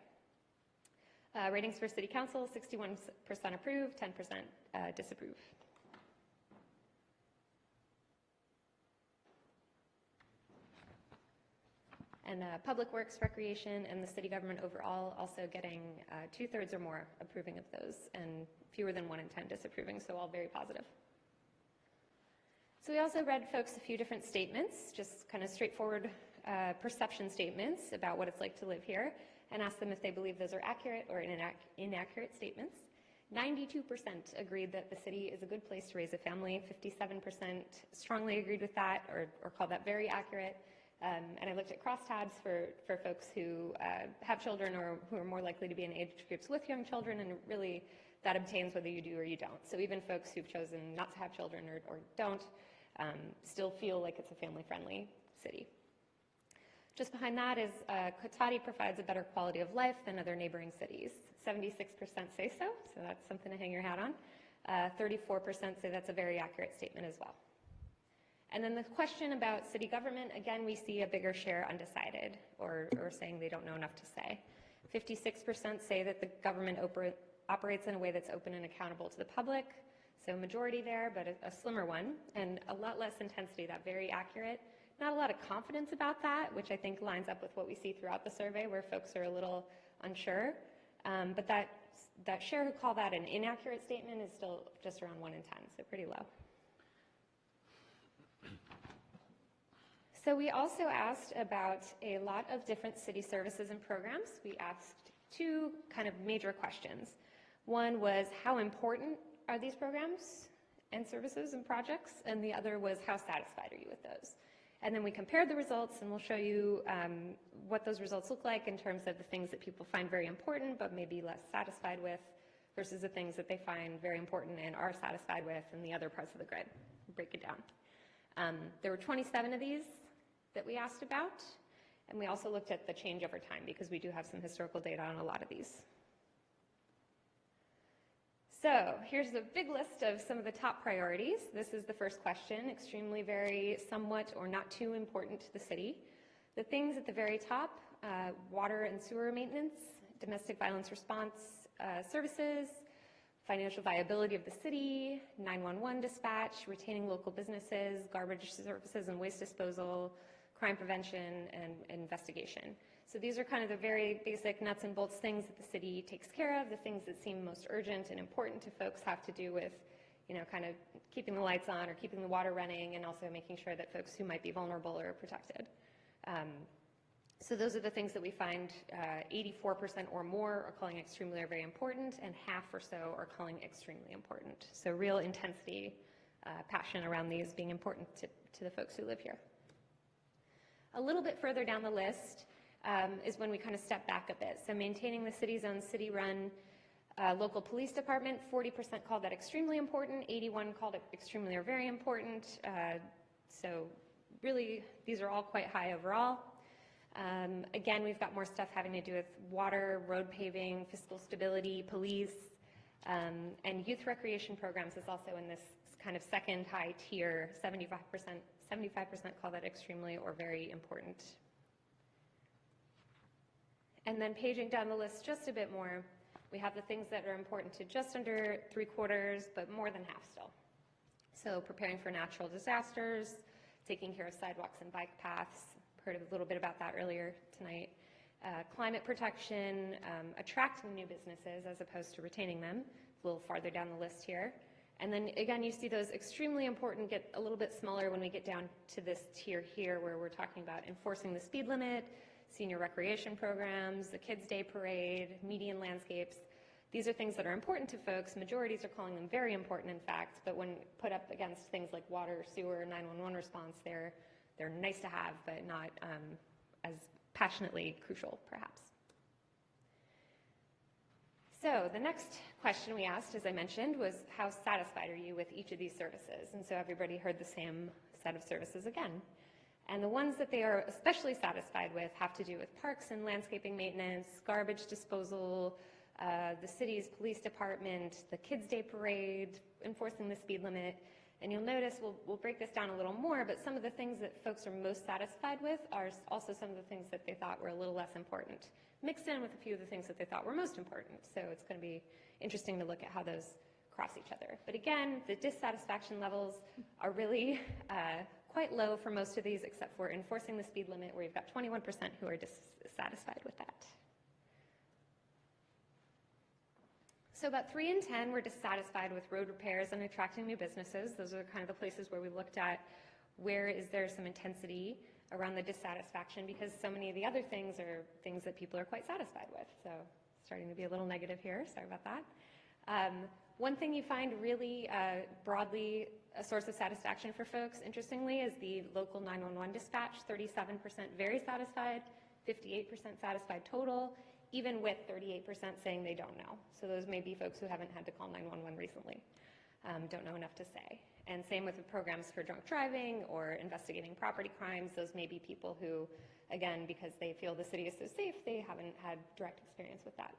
Ratings for City Council, 61% approve, 10% disapprove. And Public Works, Recreation, and the city government overall also getting 2/3 or more approving of those, and fewer than 1 in 10 disapproving, so all very positive. So we also read folks a few different statements, just kind of straightforward perception statements about what it's like to live here, and asked them if they believe those are accurate or inaccurate statements. 92% agreed that the city is a good place to raise a family. 57% strongly agreed with that or called that very accurate. And I looked at crosstabs for folks who have children or who are more likely to be in age groups with young children, and really that obtains whether you do or you don't. So even folks who've chosen not to have children or don't still feel like it's a family-friendly city. Just behind that is Cotati provides a better quality of life than other neighboring cities. 76% say so that's something to hang your hat on. 34% say that's a very accurate statement as well. And then the question about city government, again, we see a bigger share undecided or saying they don't know enough to say. 56% say that the government operates in a way that's open and accountable to the public. So majority there, but a slimmer one, and a lot less intensity, that very accurate. Not a lot of confidence about that, which I think lines up with what we see throughout the survey where folks are a little unsure. But that share who call that an inaccurate statement is still just around 1 in 10, so pretty low. So we also asked about a lot of different city services and programs. We asked 2 kind of major questions. One was, how important are these programs and services and projects? And the other was, how satisfied are you with those? And then we compared the results, and we'll show you what those results look like in terms of the things that people find very important but maybe less satisfied with versus the things that they find very important and are satisfied with in the other parts of the grid. We'll break it down. There were 27 of these that we asked about, and we also looked at the change over time because we do have some historical data on a lot of these. So here's a big list of some of the top priorities. This is the first question, extremely, very, somewhat, or not too important to the city. The things at the very top, water and sewer maintenance, domestic violence response services, financial viability of the city, 911 dispatch, retaining local businesses, garbage services and waste disposal, crime prevention, and investigation. So these are kind of the very basic nuts and bolts things that the city takes care of, the things that seem most urgent and important to folks have to do with, you know, kind of keeping the lights on or keeping the water running, and also making sure that folks who might be vulnerable are protected. So those are the things that we find 84% or more are calling extremely or very important, and half or so are calling extremely important. So real intensity, passion around these being important to the folks who live here. A little bit further down the list is when we kind of step back a bit. So maintaining the city's own city-run local police department, 40% called that extremely important, 81% called it extremely or very important. So really, these are all quite high overall. Again, we've got more stuff having to do with water, road paving, fiscal stability, police, and youth recreation programs is also in this kind of second high tier. 75% call that extremely or very important. And then paging down the list just a bit more, we have the things that are important to just under 3/4, but more than half still. So preparing for natural disasters, taking care of sidewalks and bike paths, heard a little bit about that earlier tonight. Climate protection, attracting new businesses as opposed to retaining them, a little farther down the list here. And then again, you see those extremely important get a little bit smaller when we get down to this tier here where we're talking about enforcing the speed limit, senior recreation programs, the Kids' Day Parade, median landscapes. These are things that are important to folks. Majorities are calling them very important, in fact, but when put up against things like water, sewer, 911 response, they're nice to have, but not as passionately crucial, perhaps. So the next question we asked, as I mentioned, was how satisfied are you with each of these services? And so everybody heard the same set of services again. And the ones that they are especially satisfied with have to do with parks and landscaping maintenance, garbage disposal, the city's police department, the Kids' Day Parade, enforcing the speed limit. And you'll notice, we'll break this down a little more, but some of the things that folks are most satisfied with are also some of the things that they thought were a little less important, mixed in with a few of the things that they thought were most important. So it's going to be interesting to look at how those cross each other. But again, the dissatisfaction levels are really quite low for most of these, except for enforcing the speed limit, where you've got 21% who are dissatisfied with that. So about 3 in 10 were dissatisfied with road repairs and attracting new businesses. Those are kind of the places where we looked at where is there some intensity around the dissatisfaction, because so many of the other things are things that people are quite satisfied with. So starting to be a little negative here, sorry about that. One thing you find really broadly a source of satisfaction for folks, interestingly, is the local 911 dispatch, 37% very satisfied, 58% satisfied total, even with 38% saying they don't know. So those may be folks who haven't had to call 911 recently, don't know enough to say. And same with the programs for drunk driving or investigating property crimes. Those may be people who, again, because they feel the city is so safe, they haven't had direct experience with that.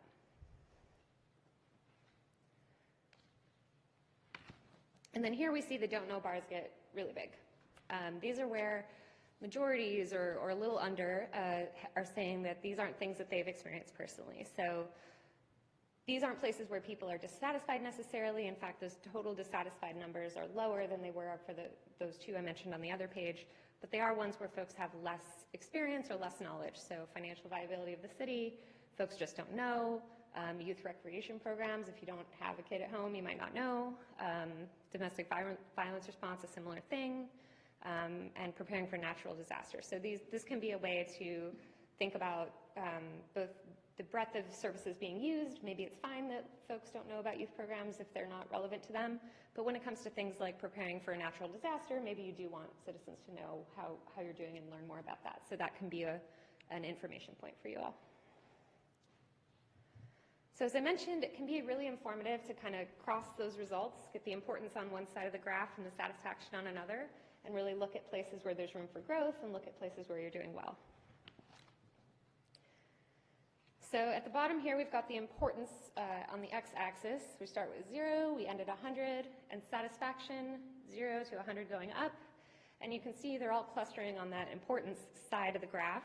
And then here we see the don't know bars get really big. These are where majorities or a little under are saying that these aren't things that they've experienced personally. So these aren't places where people are dissatisfied necessarily. In fact, those total dissatisfied numbers are lower than they were for those two I mentioned on the other page, but they are ones where folks have less experience or less knowledge. So financial viability of the city, folks just don't know. Youth recreation programs, if you don't have a kid at home, you might not know. Domestic violence response, a similar thing. And preparing for natural disasters. So this can be a way to think about both the breadth of services being used. Maybe it's fine that folks don't know about youth programs if they're not relevant to them. But when it comes to things like preparing for a natural disaster, maybe you do want citizens to know how you're doing and learn more about that. So that can be an information point for you all. So as I mentioned, it can be really informative to kind of cross those results, get the importance on one side of the graph and the satisfaction on another, and really look at places where there's room for growth and look at places where you're doing well. So at the bottom here, we've got the importance on the x-axis. We start with 0, we end at 100, and satisfaction, 0 to 100 going up. And you can see they're all clustering on that importance side of the graph.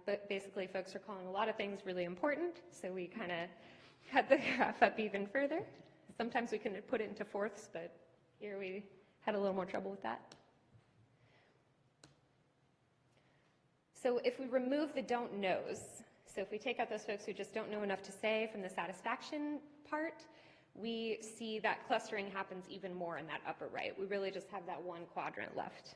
But basically, folks are calling a lot of things really important, so we kind of cut the graph up even further. Sometimes we can put it into fourths, but here we had a little more trouble with that. So if we remove the don't knows, so if we take out those folks who just don't know enough to say from the satisfaction part, we see that clustering happens even more in that upper right. We really just have that one quadrant left.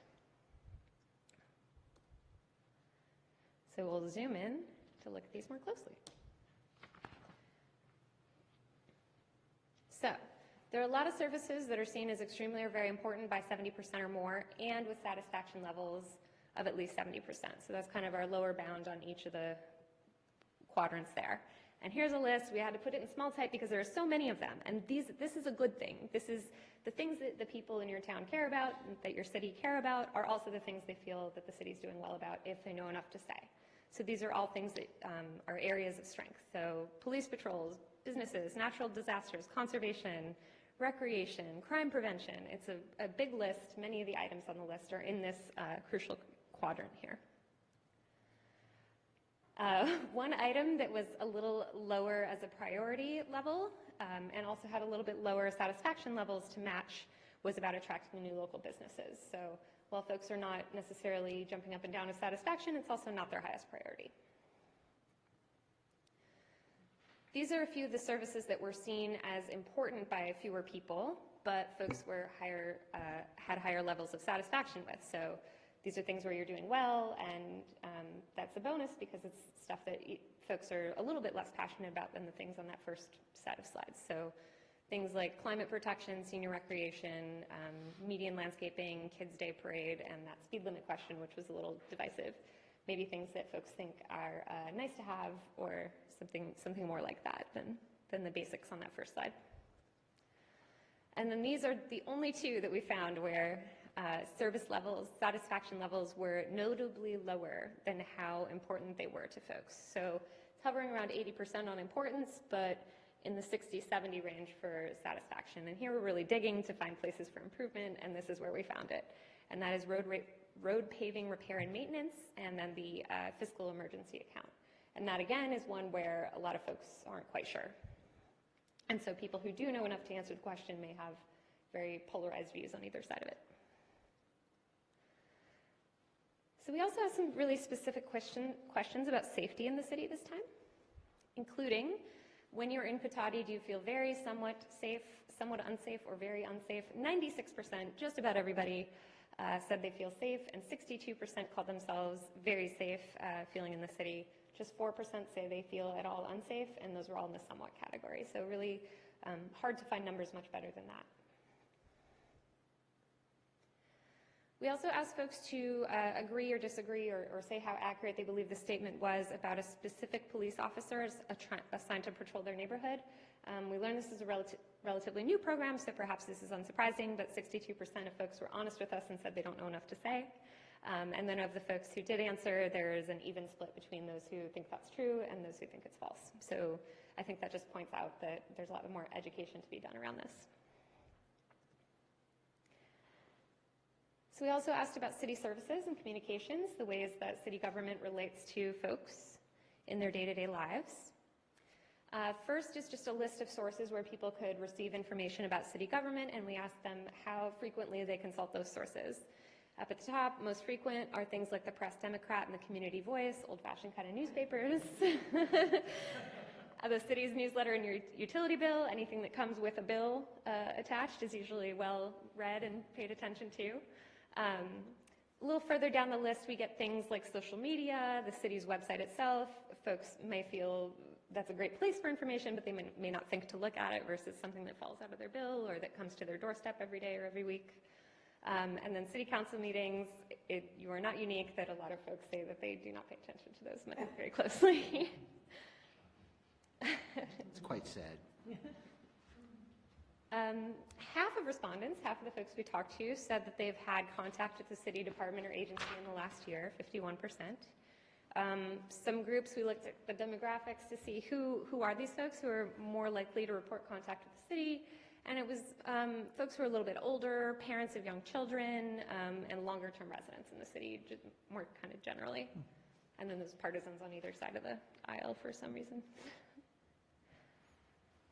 So we'll zoom in to look at these more closely. So there are a lot of services that are seen as extremely or very important by 70% or more, and with satisfaction levels of at least 70%. So that's kind of our lower bound on each of the quadrants there. And here's a list. We had to put it in small type because there are so many of them. And this is a good thing. This is the things that the people in your town care about, that your city care about, are also the things they feel that the city's doing well about if they know enough to say. So these are all things that are areas of strength. So police patrols, businesses, natural disasters, conservation, recreation, crime prevention. It's a big list. Many of the items on the list are in this crucial quadrant here. One item that was a little lower as a priority level and also had a little bit lower satisfaction levels to match was about attracting new local businesses. So while folks are not necessarily jumping up and down with satisfaction, it's also not their highest priority. These are a few of the services that were seen as important by fewer people, but folks were had higher levels of satisfaction with. So these are things where you're doing well, and that's a bonus because it's stuff that folks are a little bit less passionate about than the things on that first set of slides. So things like climate protection, senior recreation, median landscaping, Kids Day Parade, and that speed limit question, which was a little divisive. Maybe things that folks think are nice to have, or something more like that than the basics on that first slide. And then these are the only two that we found where service levels, satisfaction levels were notably lower than how important they were to folks. So it's hovering around 80% on importance, but in the 60-70 range for satisfaction. And here we're really digging to find places for improvement, and this is where we found it. And that is road paving repair and maintenance, and then the fiscal emergency account. And that, again, is one where a lot of folks aren't quite sure. And so people who do know enough to answer the question may have very polarized views on either side of it. So we also have some really specific questions about safety in the city this time, including, when you're in Cotati, do you feel very, somewhat safe, somewhat unsafe, or very unsafe? 96%, just about everybody, said they feel safe, and 62% called themselves very safe feeling in the city. Just 4% say they feel at all unsafe, and those were all in the somewhat category. So really hard to find numbers much better than that. We also asked folks to agree or disagree or say how accurate they believe the statement was about a specific police officer assigned to patrol their neighborhood. We learned this is a relatively new program, so perhaps this is unsurprising, but 62% of folks were honest with us and said they don't know enough to say. And then of the folks who did answer, there is an even split between those who think that's true and those who think it's false. So I think that just points out that there's a lot more education to be done around this. So we also asked about city services and communications, the ways that city government relates to folks in their day-to-day lives. First is just a list of sources where people could receive information about city government, and we asked them how frequently they consult those sources. Up at the top, most frequent are things like the Press Democrat and the Community Voice, old-fashioned kind of newspapers, the city's newsletter and your utility bill. Anything that comes with a bill attached is usually well read and paid attention to. A little further down the list, we get things like social media, the city's website itself. Folks may feel that's a great place for information, but they may not think to look at it versus something that falls out of their bill or that comes to their doorstep every day or every week. And then city council meetings, you are not unique that a lot of folks say that they do not pay attention to those very closely. It's quite sad. Half of respondents, half of the folks we talked to, said that they've had contact with the city department or agency in the last year, 51%. Some groups, we looked at the demographics to see who are these folks who are more likely to report contact with the city, and it was folks who are a little bit older, parents of young children, and longer-term residents in the city, just more kind of generally. And then there's partisans on either side of the aisle for some reason.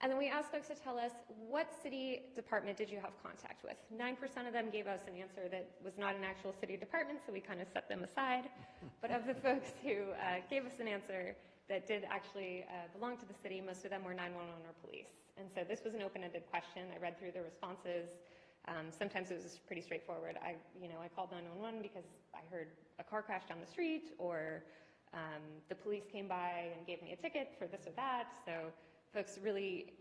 And then we asked folks to tell us, what city department did you have contact with? 9% of them gave us an answer that was not an actual city department, so we kind of set them aside. But of the folks who gave us an answer that did actually belong to the city, most of them were 911 or police. And so this was an open-ended question. I read through the responses. Sometimes it was pretty straightforward. I called 911 because I heard a car crash down the street, or the police came by and gave me a ticket for this or that. So folks really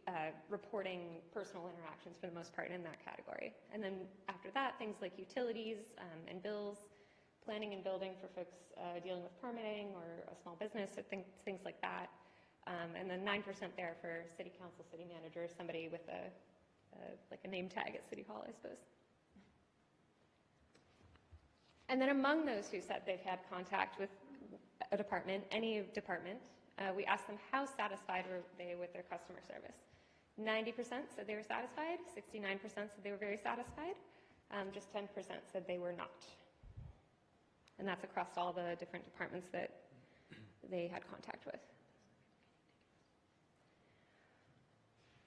reporting personal interactions for the most part in that category. And then after that, things like utilities and bills, planning and building for folks dealing with permitting or a small business, so things like that. And then 9% there for city council, city manager, somebody with like a name tag at City Hall, I suppose. And then among those who said they've had contact with a department, any department, we asked them how satisfied were they with their customer service. 90% said they were satisfied, 69% said they were very satisfied, just 10% said they were not. And that's across all the different departments that they had contact with.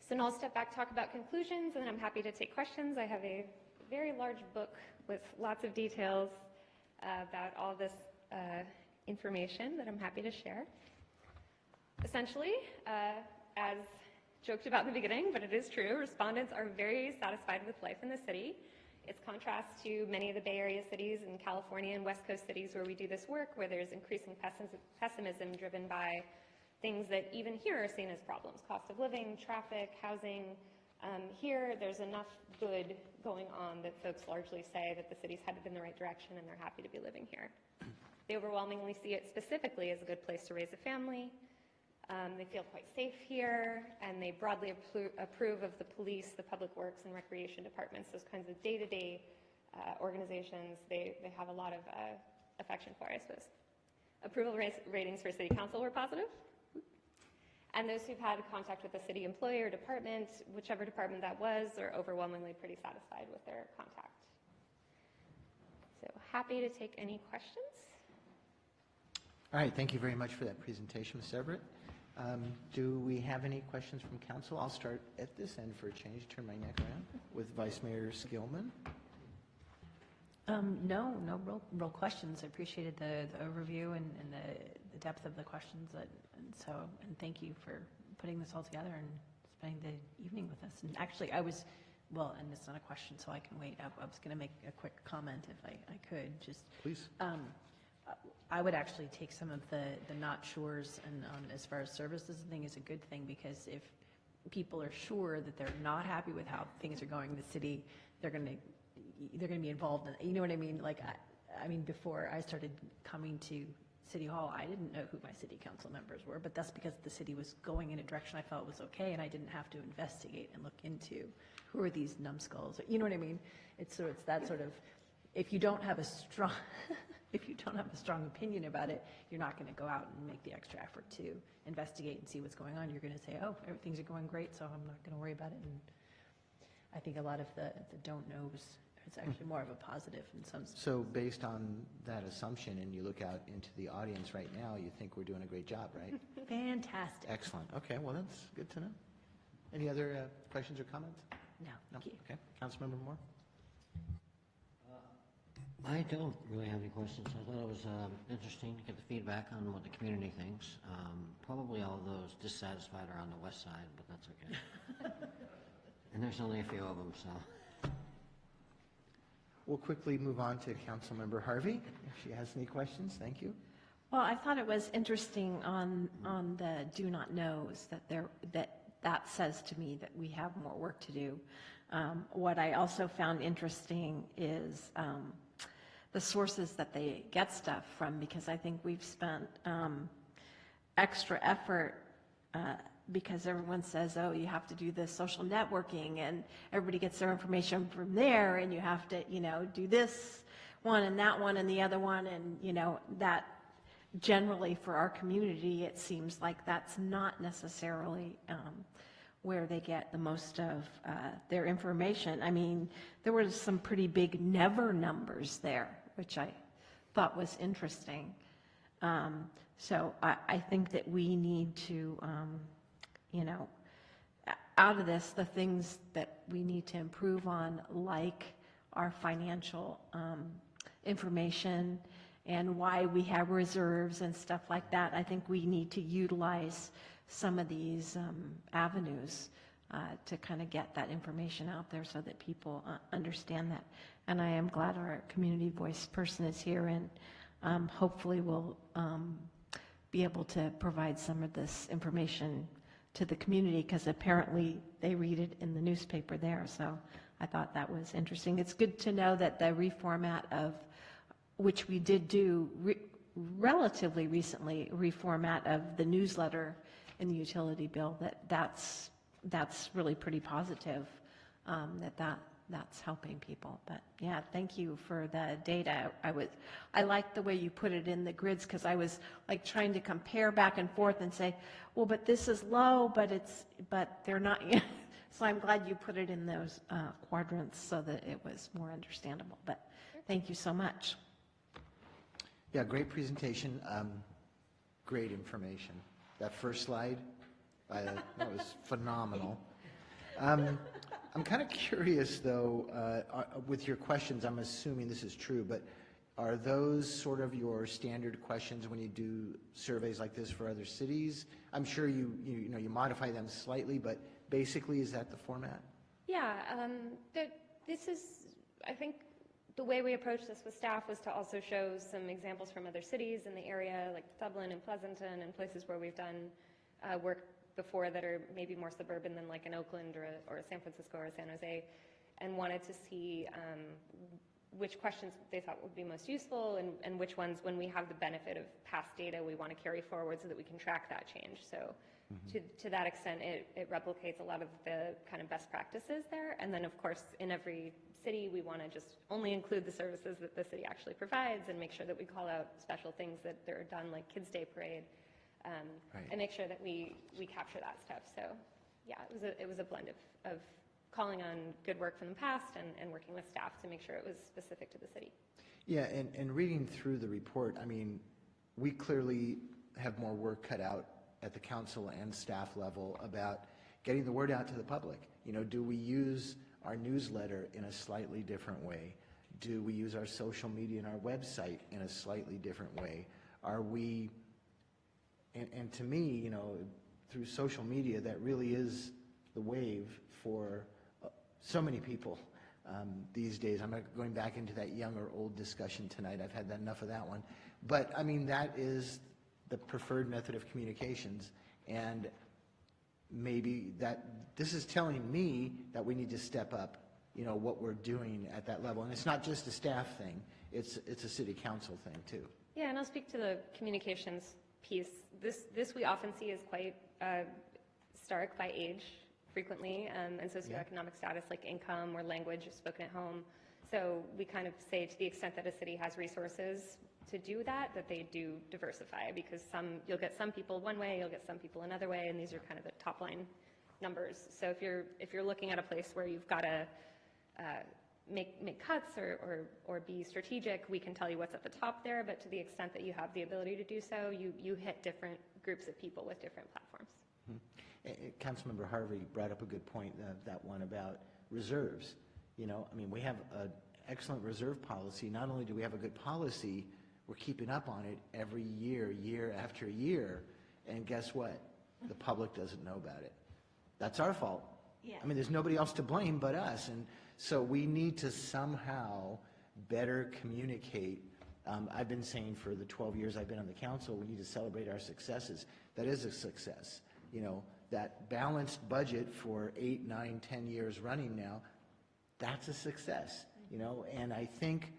So now I'll step back, talk about conclusions, and then I'm happy to take questions. I have a very large book with lots of details about all this information that I'm happy to share. Essentially, as joked about in the beginning, but it is true, respondents are very satisfied with life in the city. It's contrast to many of the Bay Area cities and California and West Coast cities where we do this work, where there's increasing pessimism driven by things that even here are seen as problems: cost of living, traffic, housing. Here, there's enough good going on that folks largely say that the city's headed in the right direction and they're happy to be living here. They overwhelmingly see it specifically as a good place to raise a family. They feel quite safe here, and they broadly approve of the police, the public works, and recreation departments, those kinds of day-to-day organizations. They have a lot of affection for, I suppose. Approval ratings for city council were positive. And those who've had contact with a city employee or department, whichever department that was, are overwhelmingly pretty satisfied with their contact. So happy to take any questions. All right, thank you very much for that presentation, Ms. Everett. Do we have any questions from council? I'll start at this end for a change, turn my neck around, with Vice Mayor Skillman. No real questions. I appreciated the overview and the depth of the questions. And thank you for putting this all together and spending the evening with us. And actually, and it's not a question, so I can wait. I was going to make a quick comment if I could. Just please. I would actually take some of the not sures and as far as services and thing is a good thing, because if people are sure that they're not happy with how things are going in the city, they're going to be involved in it. You know what I mean? Like, I mean, before I started coming to City Hall, I didn't know who my city council members were, but that's because the city was going in a direction I felt was okay, and I didn't have to investigate and look into who are these numbskulls. You know what I mean? It's that sort of, if you don't have a strong opinion about it, you're not going to go out and make the extra effort to investigate and see what's going on. You're going to say, oh, everything's going great, so I'm not going to worry about it. And I think a lot of the don't knows, it's actually more of a positive in some sense. So based on that assumption, and you look out into the audience right now, you think we're doing a great job, right? Fantastic. Excellent. Okay, well, that's good to know. Any other questions or comments? No, thank you. Okay. Councilmember Moore? I don't really have any questions. I thought it was interesting to get the feedback on what the community thinks. Probably all of those dissatisfied are on the west side, but that's okay. And there's only a few of them, so. We'll quickly move on to Councilmember Harvey, if she has any questions. Thank you. Well, I thought it was interesting on the do not knows that says to me that we have more work to do. What I also found interesting is the sources that they get stuff from, because I think we've spent extra effort because everyone says, oh, you have to do this social networking, and everybody gets their information from there, and you have to, do this one and that one and the other one, and, that generally for our community, it seems like that's not necessarily where they get the most of their information. I mean, there were some pretty big never numbers there, which I thought was interesting. So I think that we need to, out of this, the things that we need to improve on, like our financial information and why we have reserves and stuff like that. I think we need to utilize some of these avenues to kind of get that information out there so that people understand that. And I am glad our community voice person is here, and hopefully will be able to provide some of this information to the community, because apparently they read it in the newspaper there. So I thought that was interesting. It's good to know that the reformat of, which we did do relatively recently, reformat of the newsletter in the utility bill, that's really pretty positive, that's helping people. But yeah, thank you for the data. I liked the way you put it in the grids, because I was like trying to compare back and forth and say, well, but this is low, but they're not. So I'm glad you put it in those quadrants so that it was more understandable. But thank you so much. Yeah, great presentation, great information. That first slide, that was phenomenal. I'm kind of curious, though, with your questions, I'm assuming this is true, but are those sort of your standard questions when you do surveys like this for other cities? I'm sure you modify them slightly, but basically, is that the format? Yeah, this is, I think, the way we approached this with staff was to also show some examples from other cities in the area, like Dublin and Pleasanton, and places where we've done work before that are maybe more suburban than like an Oakland or a San Francisco or a San Jose, and wanted to see which questions they thought would be most useful, and which ones, when we have the benefit of past data, we want to carry forward so that we can track that change. So to that extent, it replicates a lot of the kind of best practices there. And then, of course, in every city, we want to just only include the services that the city actually provides, and make sure that we call out special things that are done, like Kids Day Parade, and make sure that we capture that stuff. So yeah, it was a blend of calling on good work from the past and working with staff to make sure it was specific to the city. Yeah, and reading through the report, I mean, we clearly have more work cut out at the council and staff level about getting the word out to the public. Do we use our newsletter in a slightly different way? Do we use our social media and our website in a slightly different way? Are we, and to me, through social media, that really is the wave for so many people these days. I'm not going back into that young or old discussion tonight. I've had enough of that one. But I mean, that is the preferred method of communications, and maybe this is telling me that we need to step up, what we're doing at that level. And it's not just a staff thing; it's a city council thing too. Yeah, and I'll speak to the communications piece. This we often see as quite stark by age, frequently, and socioeconomic status, like income or language spoken at home. So we kind of say, to the extent that a city has resources to do that they do diversify, because you'll get some people one way, you'll get some people another way, and these are kind of the top line numbers. So if you're looking at a place where you've got to make cuts or be strategic, we can tell you what's at the top there. But to the extent that you have the ability to do so, you hit different groups of people with different platforms. Councilmember Harvey brought up a good point, that one about reserves. I mean, we have an excellent reserve policy. Not only do we have a good policy, we're keeping up on it every year, year after year. And guess what? The public doesn't know about it. That's our fault. Yeah. I mean, there's nobody else to blame but us. And so we need to somehow better communicate. I've been saying for the 12 years I've been on the council, we need to celebrate our successes. That is a success. That balanced budget for 8, 9, 10 years running now, that's a success. And I think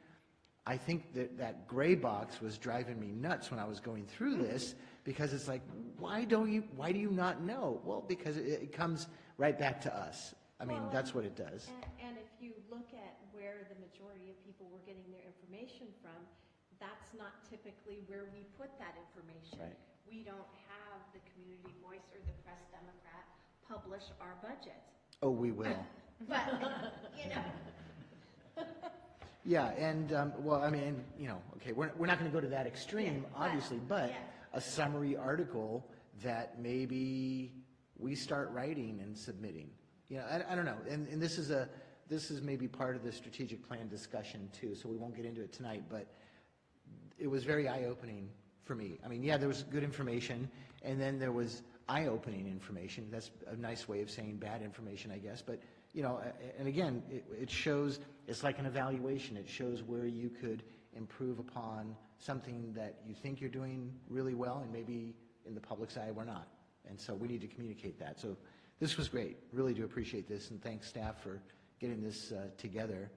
that gray box was driving me nuts when I was going through this, because it's like, why do you not know? Well, because it comes right back to us. I mean, that's what it does. And if you look at where the majority of people were getting their information from, that's not typically where we put that information. Right. We don't have the Community Voice or the Press Democrat publish our budget. Oh, we will. But, Yeah, and, well, I mean, okay, we're not going to go to that extreme, obviously, but a summary article that maybe we start writing and submitting. You know, I don't know, and this is maybe part of the strategic plan discussion too, so we won't get into it tonight, but it was very eye-opening for me. I mean, yeah, there was good information, and then there was eye-opening information. That's a nice way of saying bad information, I guess, but, you know, and again, it shows, it's like an evaluation. It shows where you could improve upon something that you think you're doing really well, and maybe in the public's eye, we're not. And so we need to communicate that. So this was great. Really do appreciate this, and thanks staff for getting this together.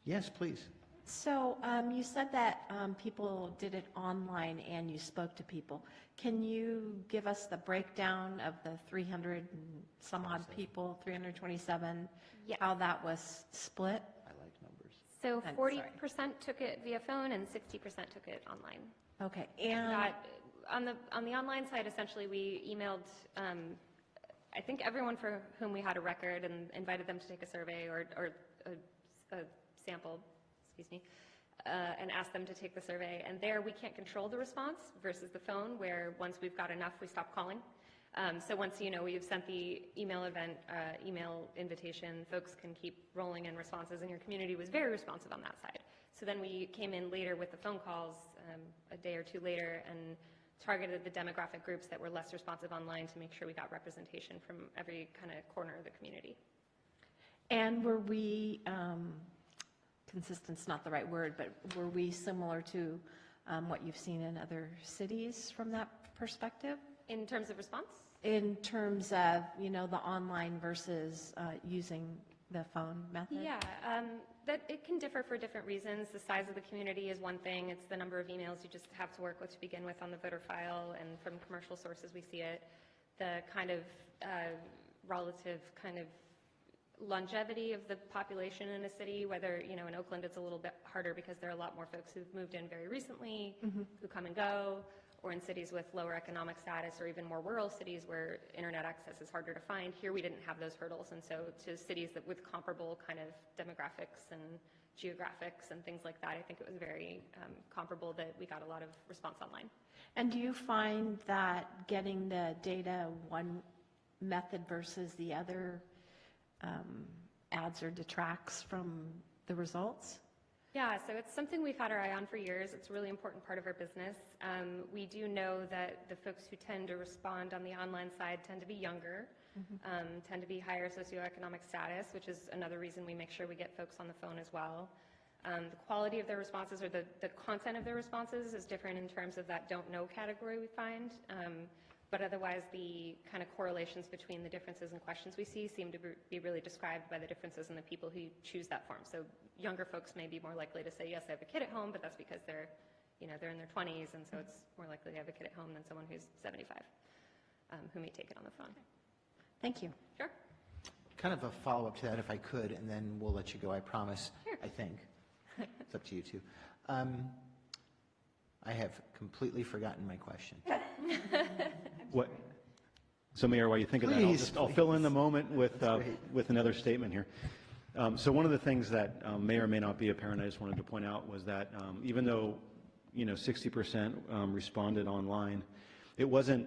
Yes, please. So you said that people did it online and you spoke to people. Can you give us the breakdown of the 300 and some odd people, 327, Yeah. how that was split? I like numbers. So I'm 40% took it via phone and 60% took it online. Okay, and That, on the online side, essentially, we emailed, I think everyone for whom we had a record and invited them to take a survey or a sample, excuse me, and asked them to take the survey. And there, we can't control the response versus the phone, where once we've got enough, we stop calling. So once, you know, we've sent the email invitation, folks can keep rolling in responses, and your community was very responsive on that side. So then we came in later with the phone calls a day or two later and targeted the demographic groups that were less responsive online to make sure we got representation from every kind of corner of the community. And were we, consistent's not the right word, but were we similar to what you've seen in other cities from that perspective? In terms of response? In terms of, you know, the online versus using the phone method? Yeah, that it can differ for different reasons. The size of the community is one thing. It's the number of emails you just have to work with to begin with on the voter file, and from commercial sources we see it. The kind of relative kind of longevity of the population in a city, whether, you know, in Oakland it's a little bit harder because there are a lot more folks who've moved in very recently, who come and go, or in cities with lower economic status, or even more rural cities where internet access is harder to find. Here we didn't have those hurdles, and so to cities that with comparable kind of demographics and geographics and things like that, I think it was very comparable that we got a lot of response online. And do you find that getting the data one method versus the other adds or detracts from the results? Yeah, so it's something we've had our eye on for years. It's a really important part of our business. We do know that the folks who tend to respond on the online side tend to be younger, tend to be higher socioeconomic status, which is another reason we make sure we get folks on the phone as well. The quality of their responses, or the content of their responses, is different in terms of that don't know category we find. But otherwise, the kind of correlations between the differences in questions we see seem to be really described by the differences in the people who choose that form. So younger folks may be more likely to say, yes, I have a kid at home, but that's because they're, you know, they're in their 20s, and so it's more likely to have a kid at home than someone who's 75, who may take it on the phone. Thank you. Sure. Kind of a follow-up to that, if I could, and then we'll let you go, I promise, Sure. I think. It's up to you two. I have completely forgotten my question. What? So Mayor, while you think of that, I'll fill in the moment with another statement here. So one of the things that may or may not be apparent, I just wanted to point out, was that even though, you know, 60% responded online, it wasn't,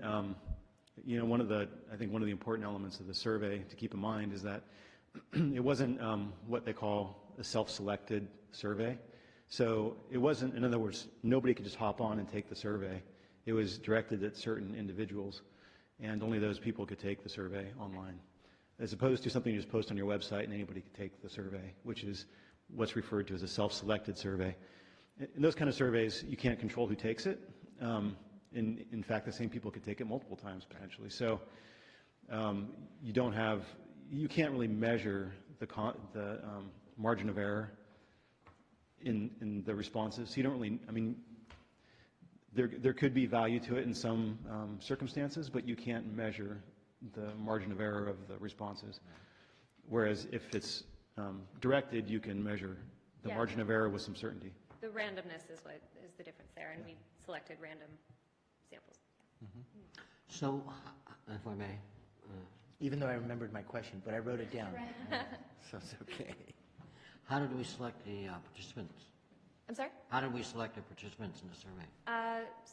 you know, I think one of the important elements of the survey to keep in mind is that it wasn't what they call a self-selected survey. So it wasn't, in other words, nobody could just hop on and take the survey. It was directed at certain individuals, and only those people could take the survey online, as opposed to something you just post on your website and anybody could take the survey, which is what's referred to as a self-selected survey. In those kind of surveys, you can't control who takes it. In fact, the same people could take it multiple times potentially. So you can't really measure the margin of error in the responses. So you don't really, I mean, there could be value to it in some circumstances, but you can't measure the margin of error of the responses. Whereas if it's directed, you can measure the margin of error with some certainty. The randomness is what is the difference there, and we selected random samples. So, if I may. Even though I remembered my question, but I wrote it down. So it's okay. How did we select the participants? I'm sorry? How did we select the participants in the survey?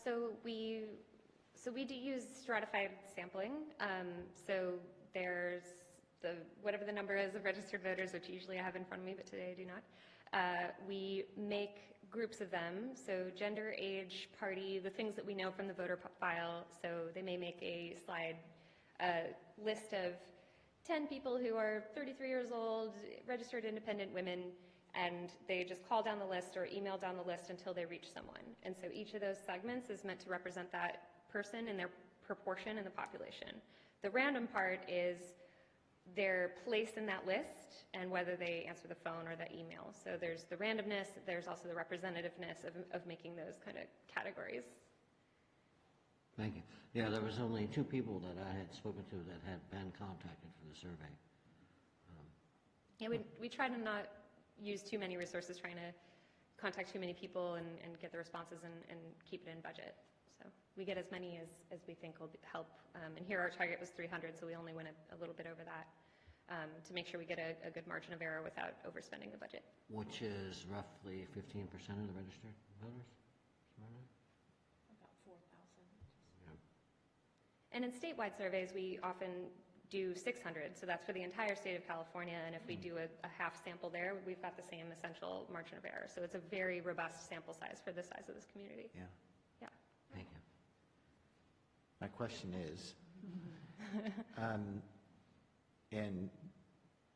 So we So we do use stratified sampling. So there's whatever the number is of registered voters, which usually I have in front of me, but today I do not. We make groups of them, so gender, age, party, the things that we know from the voter file. So they may make a slide list of 10 people who are 33 years old, registered independent women, and they just call down the list or email down the list until they reach someone. And so each of those segments is meant to represent that person and their proportion in the population. The random part is their place in that list and whether they answer the phone or the email. So there's the randomness, there's also the representativeness of making those kind of categories. Thank you. Yeah, there was only 2 people that I had spoken to that had been contacted for the survey. Yeah, we try to not use too many resources trying to contact too many people and get the responses and keep it in budget. So we get as many as we think will help. And here our target was 300, so we only went a little bit over that to make sure we get a good margin of error without overspending the budget. Which is roughly 15% of the registered voters? About 4,000. And in statewide surveys, we often do 600, so that's for the entire state of California, and if we do a half sample there, we've got the same essential margin of error. So it's a very robust sample size for the size of this community. Yeah. Yeah. Thank you. My question is, and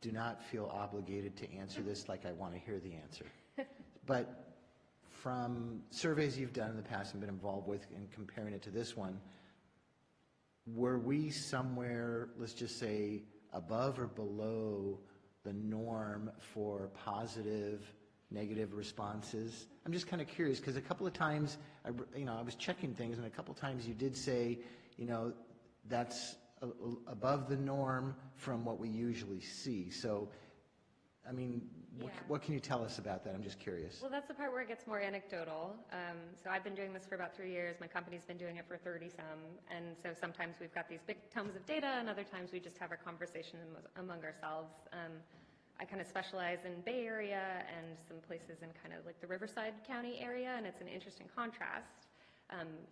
do not feel obligated to answer this like I want to hear the answer, but from surveys you've done in the past and been involved with and comparing it to this one, were we somewhere, let's just say, above or below the norm for positive, negative responses? I'm just kind of curious because a couple of times, I was checking things and a couple of times you did say, that's above the norm from what we usually see. So, I mean, what can you tell us about that? I'm just curious. Well, that's the part where it gets more anecdotal. So I've been doing this for about 3 years. My company's been doing it for 30-some. And so sometimes we've got these big tomes of data, and other times we just have a conversation among ourselves. I kind of specialize in Bay Area and some places in kind of like the Riverside County area, and it's an interesting contrast.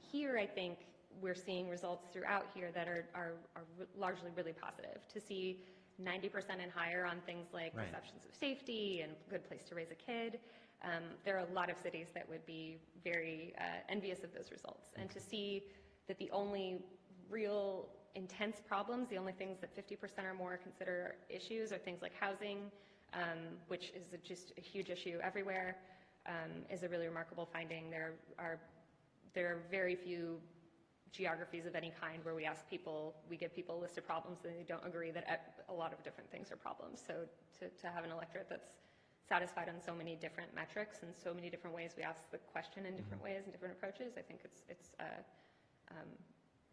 Here, I think we're seeing results throughout here that are largely really positive. To see 90% and higher on things like perceptions of safety and good place to raise a kid. There are a lot of cities that would be very envious of those results. And to see that the only real intense problems, the only things that 50% or more consider issues are things like housing, which is just a huge issue everywhere, is a really remarkable finding. There are very few geographies of any kind where we give people a list of problems and they don't agree that a lot of different things are problems. So to have an electorate that's satisfied on so many different metrics and so many different ways we ask the question in different ways and different approaches, I think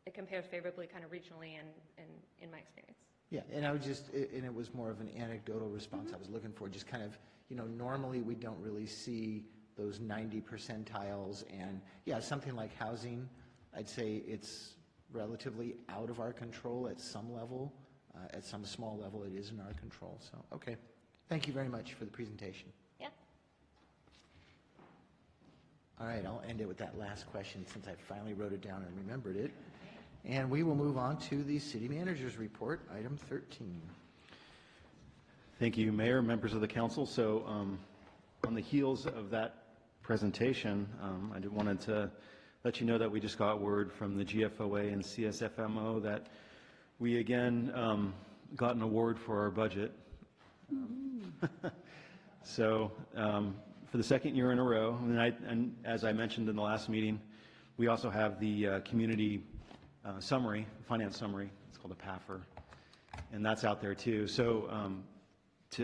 it compares favorably kind of regionally and in my experience. Yeah, and and it was more of an anecdotal response I was looking for, just kind of, normally we don't really see those 90 percentiles, and yeah, something like housing, I'd say it's relatively out of our control at some level. At some small level, it is in our control. So, okay. Thank you very much for the presentation. Yeah. All right, I'll end it with that last question since I finally wrote it down and remembered it. And we will move on to the city manager's report, item 13. Thank you, Mayor, members of the council. So on the heels of that presentation, I wanted to let you know that we just got word from the GFOA and CSFMO that we again got an award for our budget. So for the second year in a row, and as I mentioned in the last meeting, we also have the community summary, finance summary. It's called a PAFR, and that's out there too. So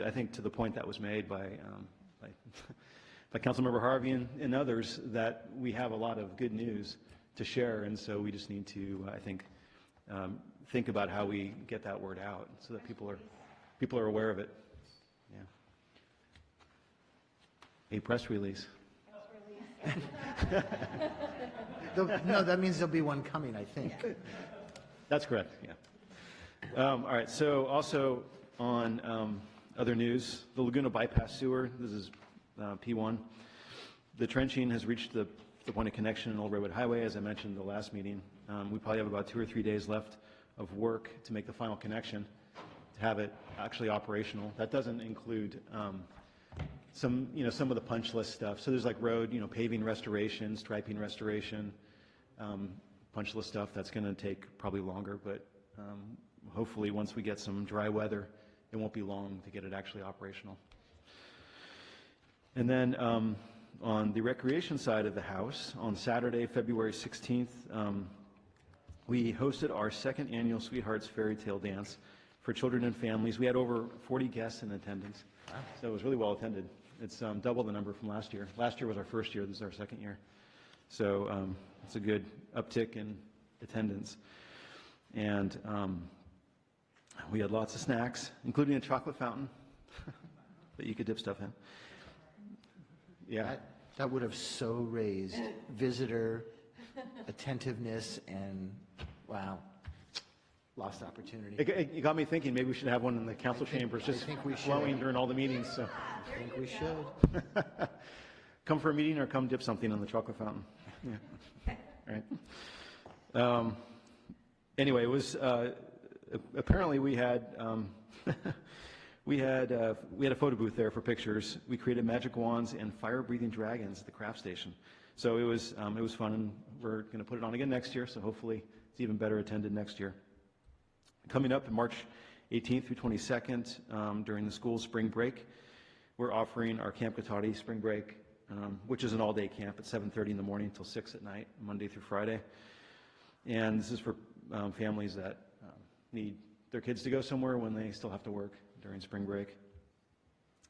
I think to the point that was made by Councilmember Harvey and others, that we have a lot of good news to share, and so we just need to, I think about how we get that word out so that people are aware of it. Yeah. A press release. No, that means there'll be one coming, I think. That's correct, yeah. All right, so also on other news, the Laguna Bypass Sewer, this is P1. The trenching has reached the point of connection in Old Redwood Highway, as I mentioned in the last meeting. We probably have about 2 or 3 days left of work to make the final connection, to have it actually operational. That doesn't include some of the punch list stuff. So there's like road, paving restoration, striping restoration, punch list stuff. That's going to take probably longer, but hopefully once we get some dry weather, it won't be long to get it actually operational. And then on the recreation side of the house, on Saturday, February 16th, we hosted our second annual Sweethearts Fairy Tale Dance for children and families. We had over 40 guests in attendance, so it was really well attended. It's double the number from last year. Last year was our first year. This is our second year. So it's a good uptick in attendance. And we had lots of snacks, including a chocolate fountain that you could dip stuff in. Yeah. That would have so raised visitor attentiveness and, wow, lost opportunity. It got me thinking maybe we should have one in the council chambers just flowing during all the meetings. So. I think we should. Come for a meeting or come dip something in the chocolate fountain. Yeah. All right. Anyway, it was apparently we had we had a photo booth there for pictures. We created magic wands and fire-breathing dragons at the craft station. So it was fun, and we're going to put it on again next year. So hopefully it's even better attended next year. Coming up March 18th through 22nd during the school spring break, we're offering our Camp Cotati spring break, which is an all-day camp at 7:30 in the morning until 6 at night, Monday through Friday. And this is for families that need their kids to go somewhere when they still have to work during spring break.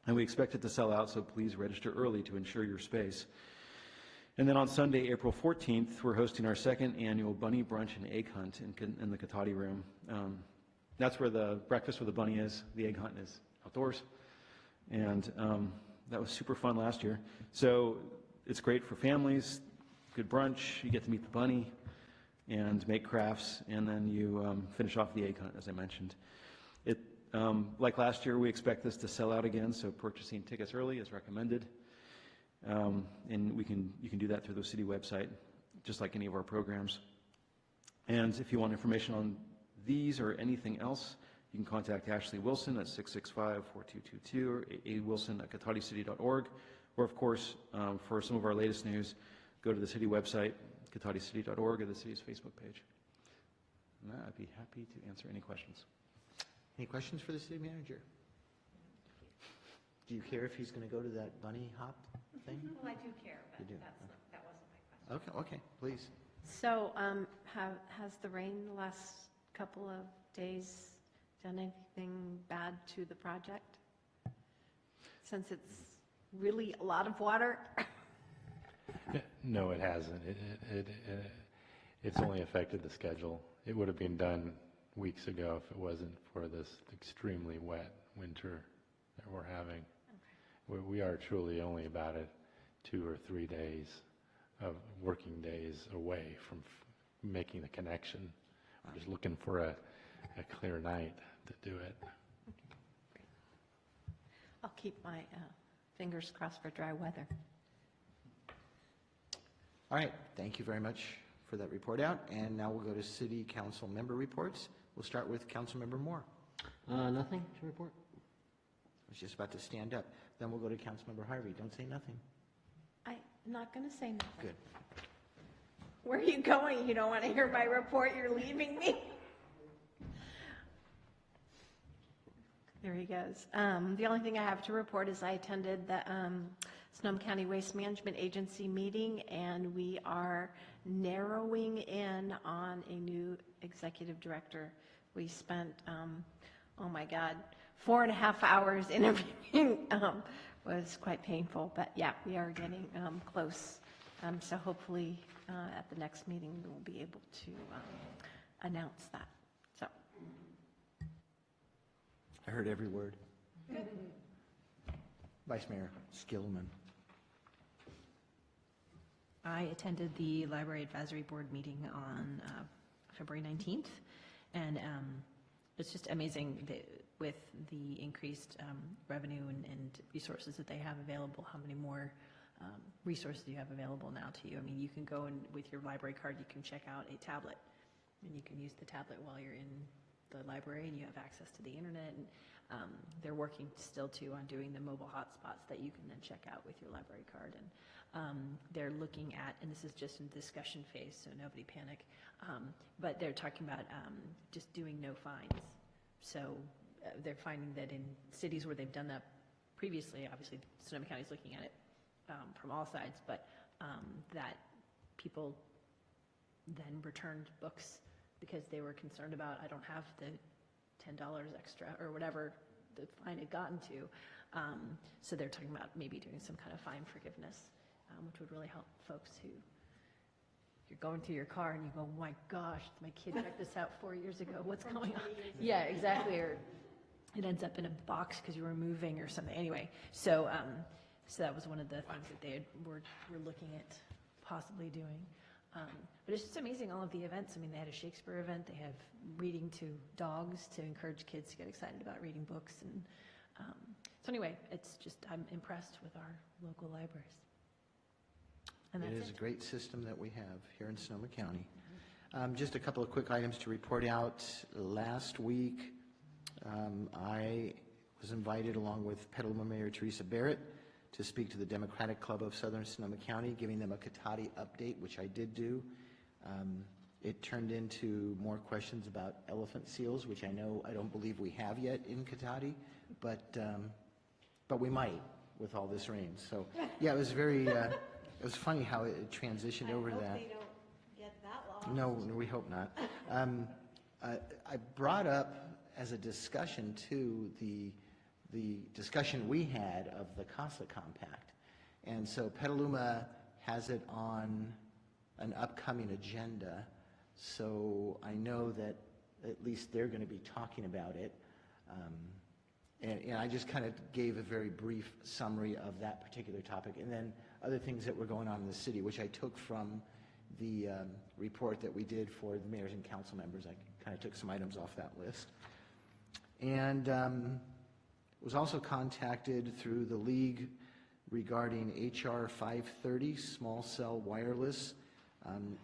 And we expect it to sell out, so please register early to ensure your space. And then on Sunday, April 14th, we're hosting our second annual Bunny Brunch and Egg Hunt in the Cotati room. That's where the breakfast with the bunny is. The egg hunt is outdoors. And that was super fun last year. So it's great for families, good brunch, you get to meet the bunny and make crafts, and then you finish off the egg hunt, as I mentioned. Like last year, we expect this to sell out again, so purchasing tickets early is recommended. And you can do that through the city website, just like any of our programs. And if you want information on these or anything else, you can contact Ashley Wilson at 665-4222 or awilson@cotaticity.org. Or, of course, for some of our latest news, go to the city website, cotaticity.org, or the city's Facebook page. And I'd be happy to answer any questions. Any questions for the city manager? Do you care if he's going to go to that bunny hop thing? Well, I do care, but that wasn't my question. Okay, please. So has the rain the last couple of days done anything bad to the project? Since it's really a lot of water? No, it hasn't. It's only affected the schedule. It would have been done weeks ago if it wasn't for this extremely wet winter that we're having. Okay. We are truly only about 2 or 3 days of working days away from making the connection. We're just looking for a clear night to do it. I'll keep my fingers crossed for dry weather. All right, thank you very much for that report out. And now we'll go to city council member reports. We'll start with Councilmember Moore. Nothing to report. I was just about to stand up. Then we'll go to Councilmember Harvey. Don't say nothing. I'm not going to say nothing. Good. Where are you going? You don't want to hear my report? You're leaving me? There he goes. The only thing I have to report is I attended the Sonoma County Waste Management Agency meeting, and we are narrowing in on a new executive director. We spent, oh my God, 4.5 hours interviewing. Was quite painful, but yeah, we are getting close. So hopefully at the next meeting we'll be able to announce that. So I heard every word. Vice Mayor Skillman. I attended the Library Advisory Board meeting on February 19th, and it's just amazing with the increased revenue and resources that they have available, how many more resources you have available now to you. I mean, you can go and with your library card, you can check out a tablet, and you can use the tablet while you're in the library, and you have access to the internet. And they're working still too on doing the mobile hotspots that you can then check out with your library card. And they're looking at, and this is just in discussion phase, so nobody panic, but they're talking about just doing no fines. So they're finding that in cities where they've done that previously, obviously Sonoma County is looking at it from all sides, but that people then returned books because they were concerned about, I don't have the $10 extra or whatever the fine had gotten to. So they're talking about maybe doing some kind of fine forgiveness, which would really help folks who, you're going through your car and you go, oh my gosh, my kid checked this out 4 years ago, what's going on? Yeah, exactly, or it ends up in a box because you were moving or something. Anyway, so so that was one of the things that they were looking at possibly doing. But it's just amazing, all of the events. I mean, they had a Shakespeare event. They have reading to dogs to encourage kids to get excited about reading books. And so anyway, it's just, I'm impressed with our local libraries. And that's it is a great system that we have here in Sonoma County. Just a couple of quick items to report out. Last week, I was invited along with Petaluma Mayor Teresa Barrett to speak to the Democratic Club of Southern Sonoma County, giving them a Cotati update, which I did do. It turned into more questions about elephant seals, which I don't believe we have yet in Cotati, but we might with all this rain. So yeah, it was very, it was funny how it transitioned over to that. They don't get that long. No, we hope not. I brought up as a discussion too the discussion we had of the CASA Compact. And so Petaluma has it on an upcoming agenda. So I know that at least they're going to be talking about it. And I just kind of gave a very brief summary of that particular topic. And then other things that were going on in the city, which I took from the report that we did for the mayors and council members. I kind of took some items off that list. And was also contacted through the league regarding HR 530, small cell wireless.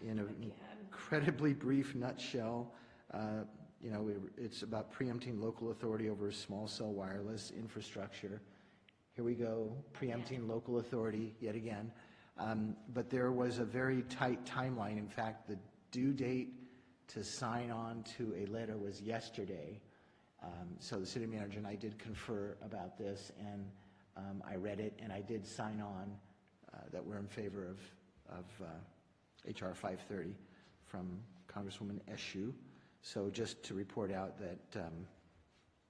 In an incredibly brief nutshell, it's about preempting local authority over small cell wireless infrastructure. Here we go, preempting local authority yet again. But there was a very tight timeline. In fact, the due date to sign on to a letter was yesterday. So the city manager and I did confer about this, and I read it, and I did sign on that we're in favor of HR 530 from Congresswoman Eshu. So just to report out that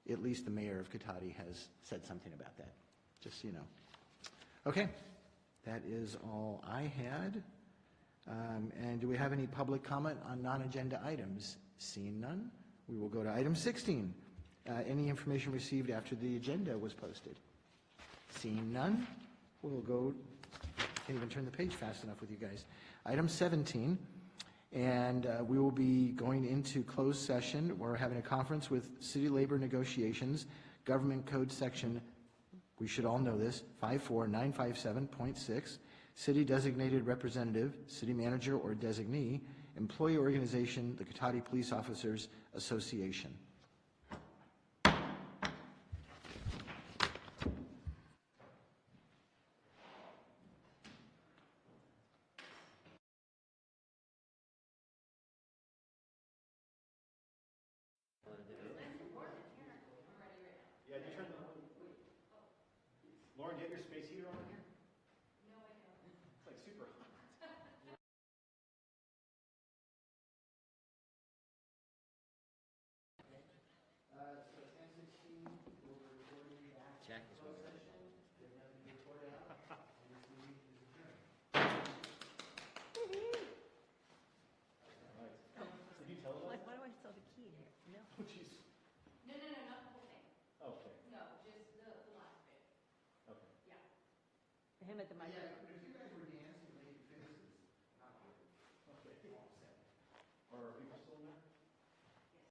at least the mayor of Cotati has said something about that, just so you know. Okay, that is all I had. And do we have any public comment on non-agenda items? Seeing none, we will go to item 16. Any information received after the agenda was posted? Seeing none, we'll go, can't even turn the page fast enough with you guys. Item 17, and we will be going into closed session. We're having a conference with City Labor Negotiations, Government Code Section, we should all know this, 54957.6, City Designated Representative, City Manager or Designee, Employee Organization, the Cotati Police Officers Association. Lauren, do you have your space heater on here? No, I don't. It's like super hot. Jack is moving. Did you tell them? Why do I still have a key in here? No. Oh, jeez. No, not the whole thing. Okay. No, just the last bit. Okay. Yeah. Him at the microphone.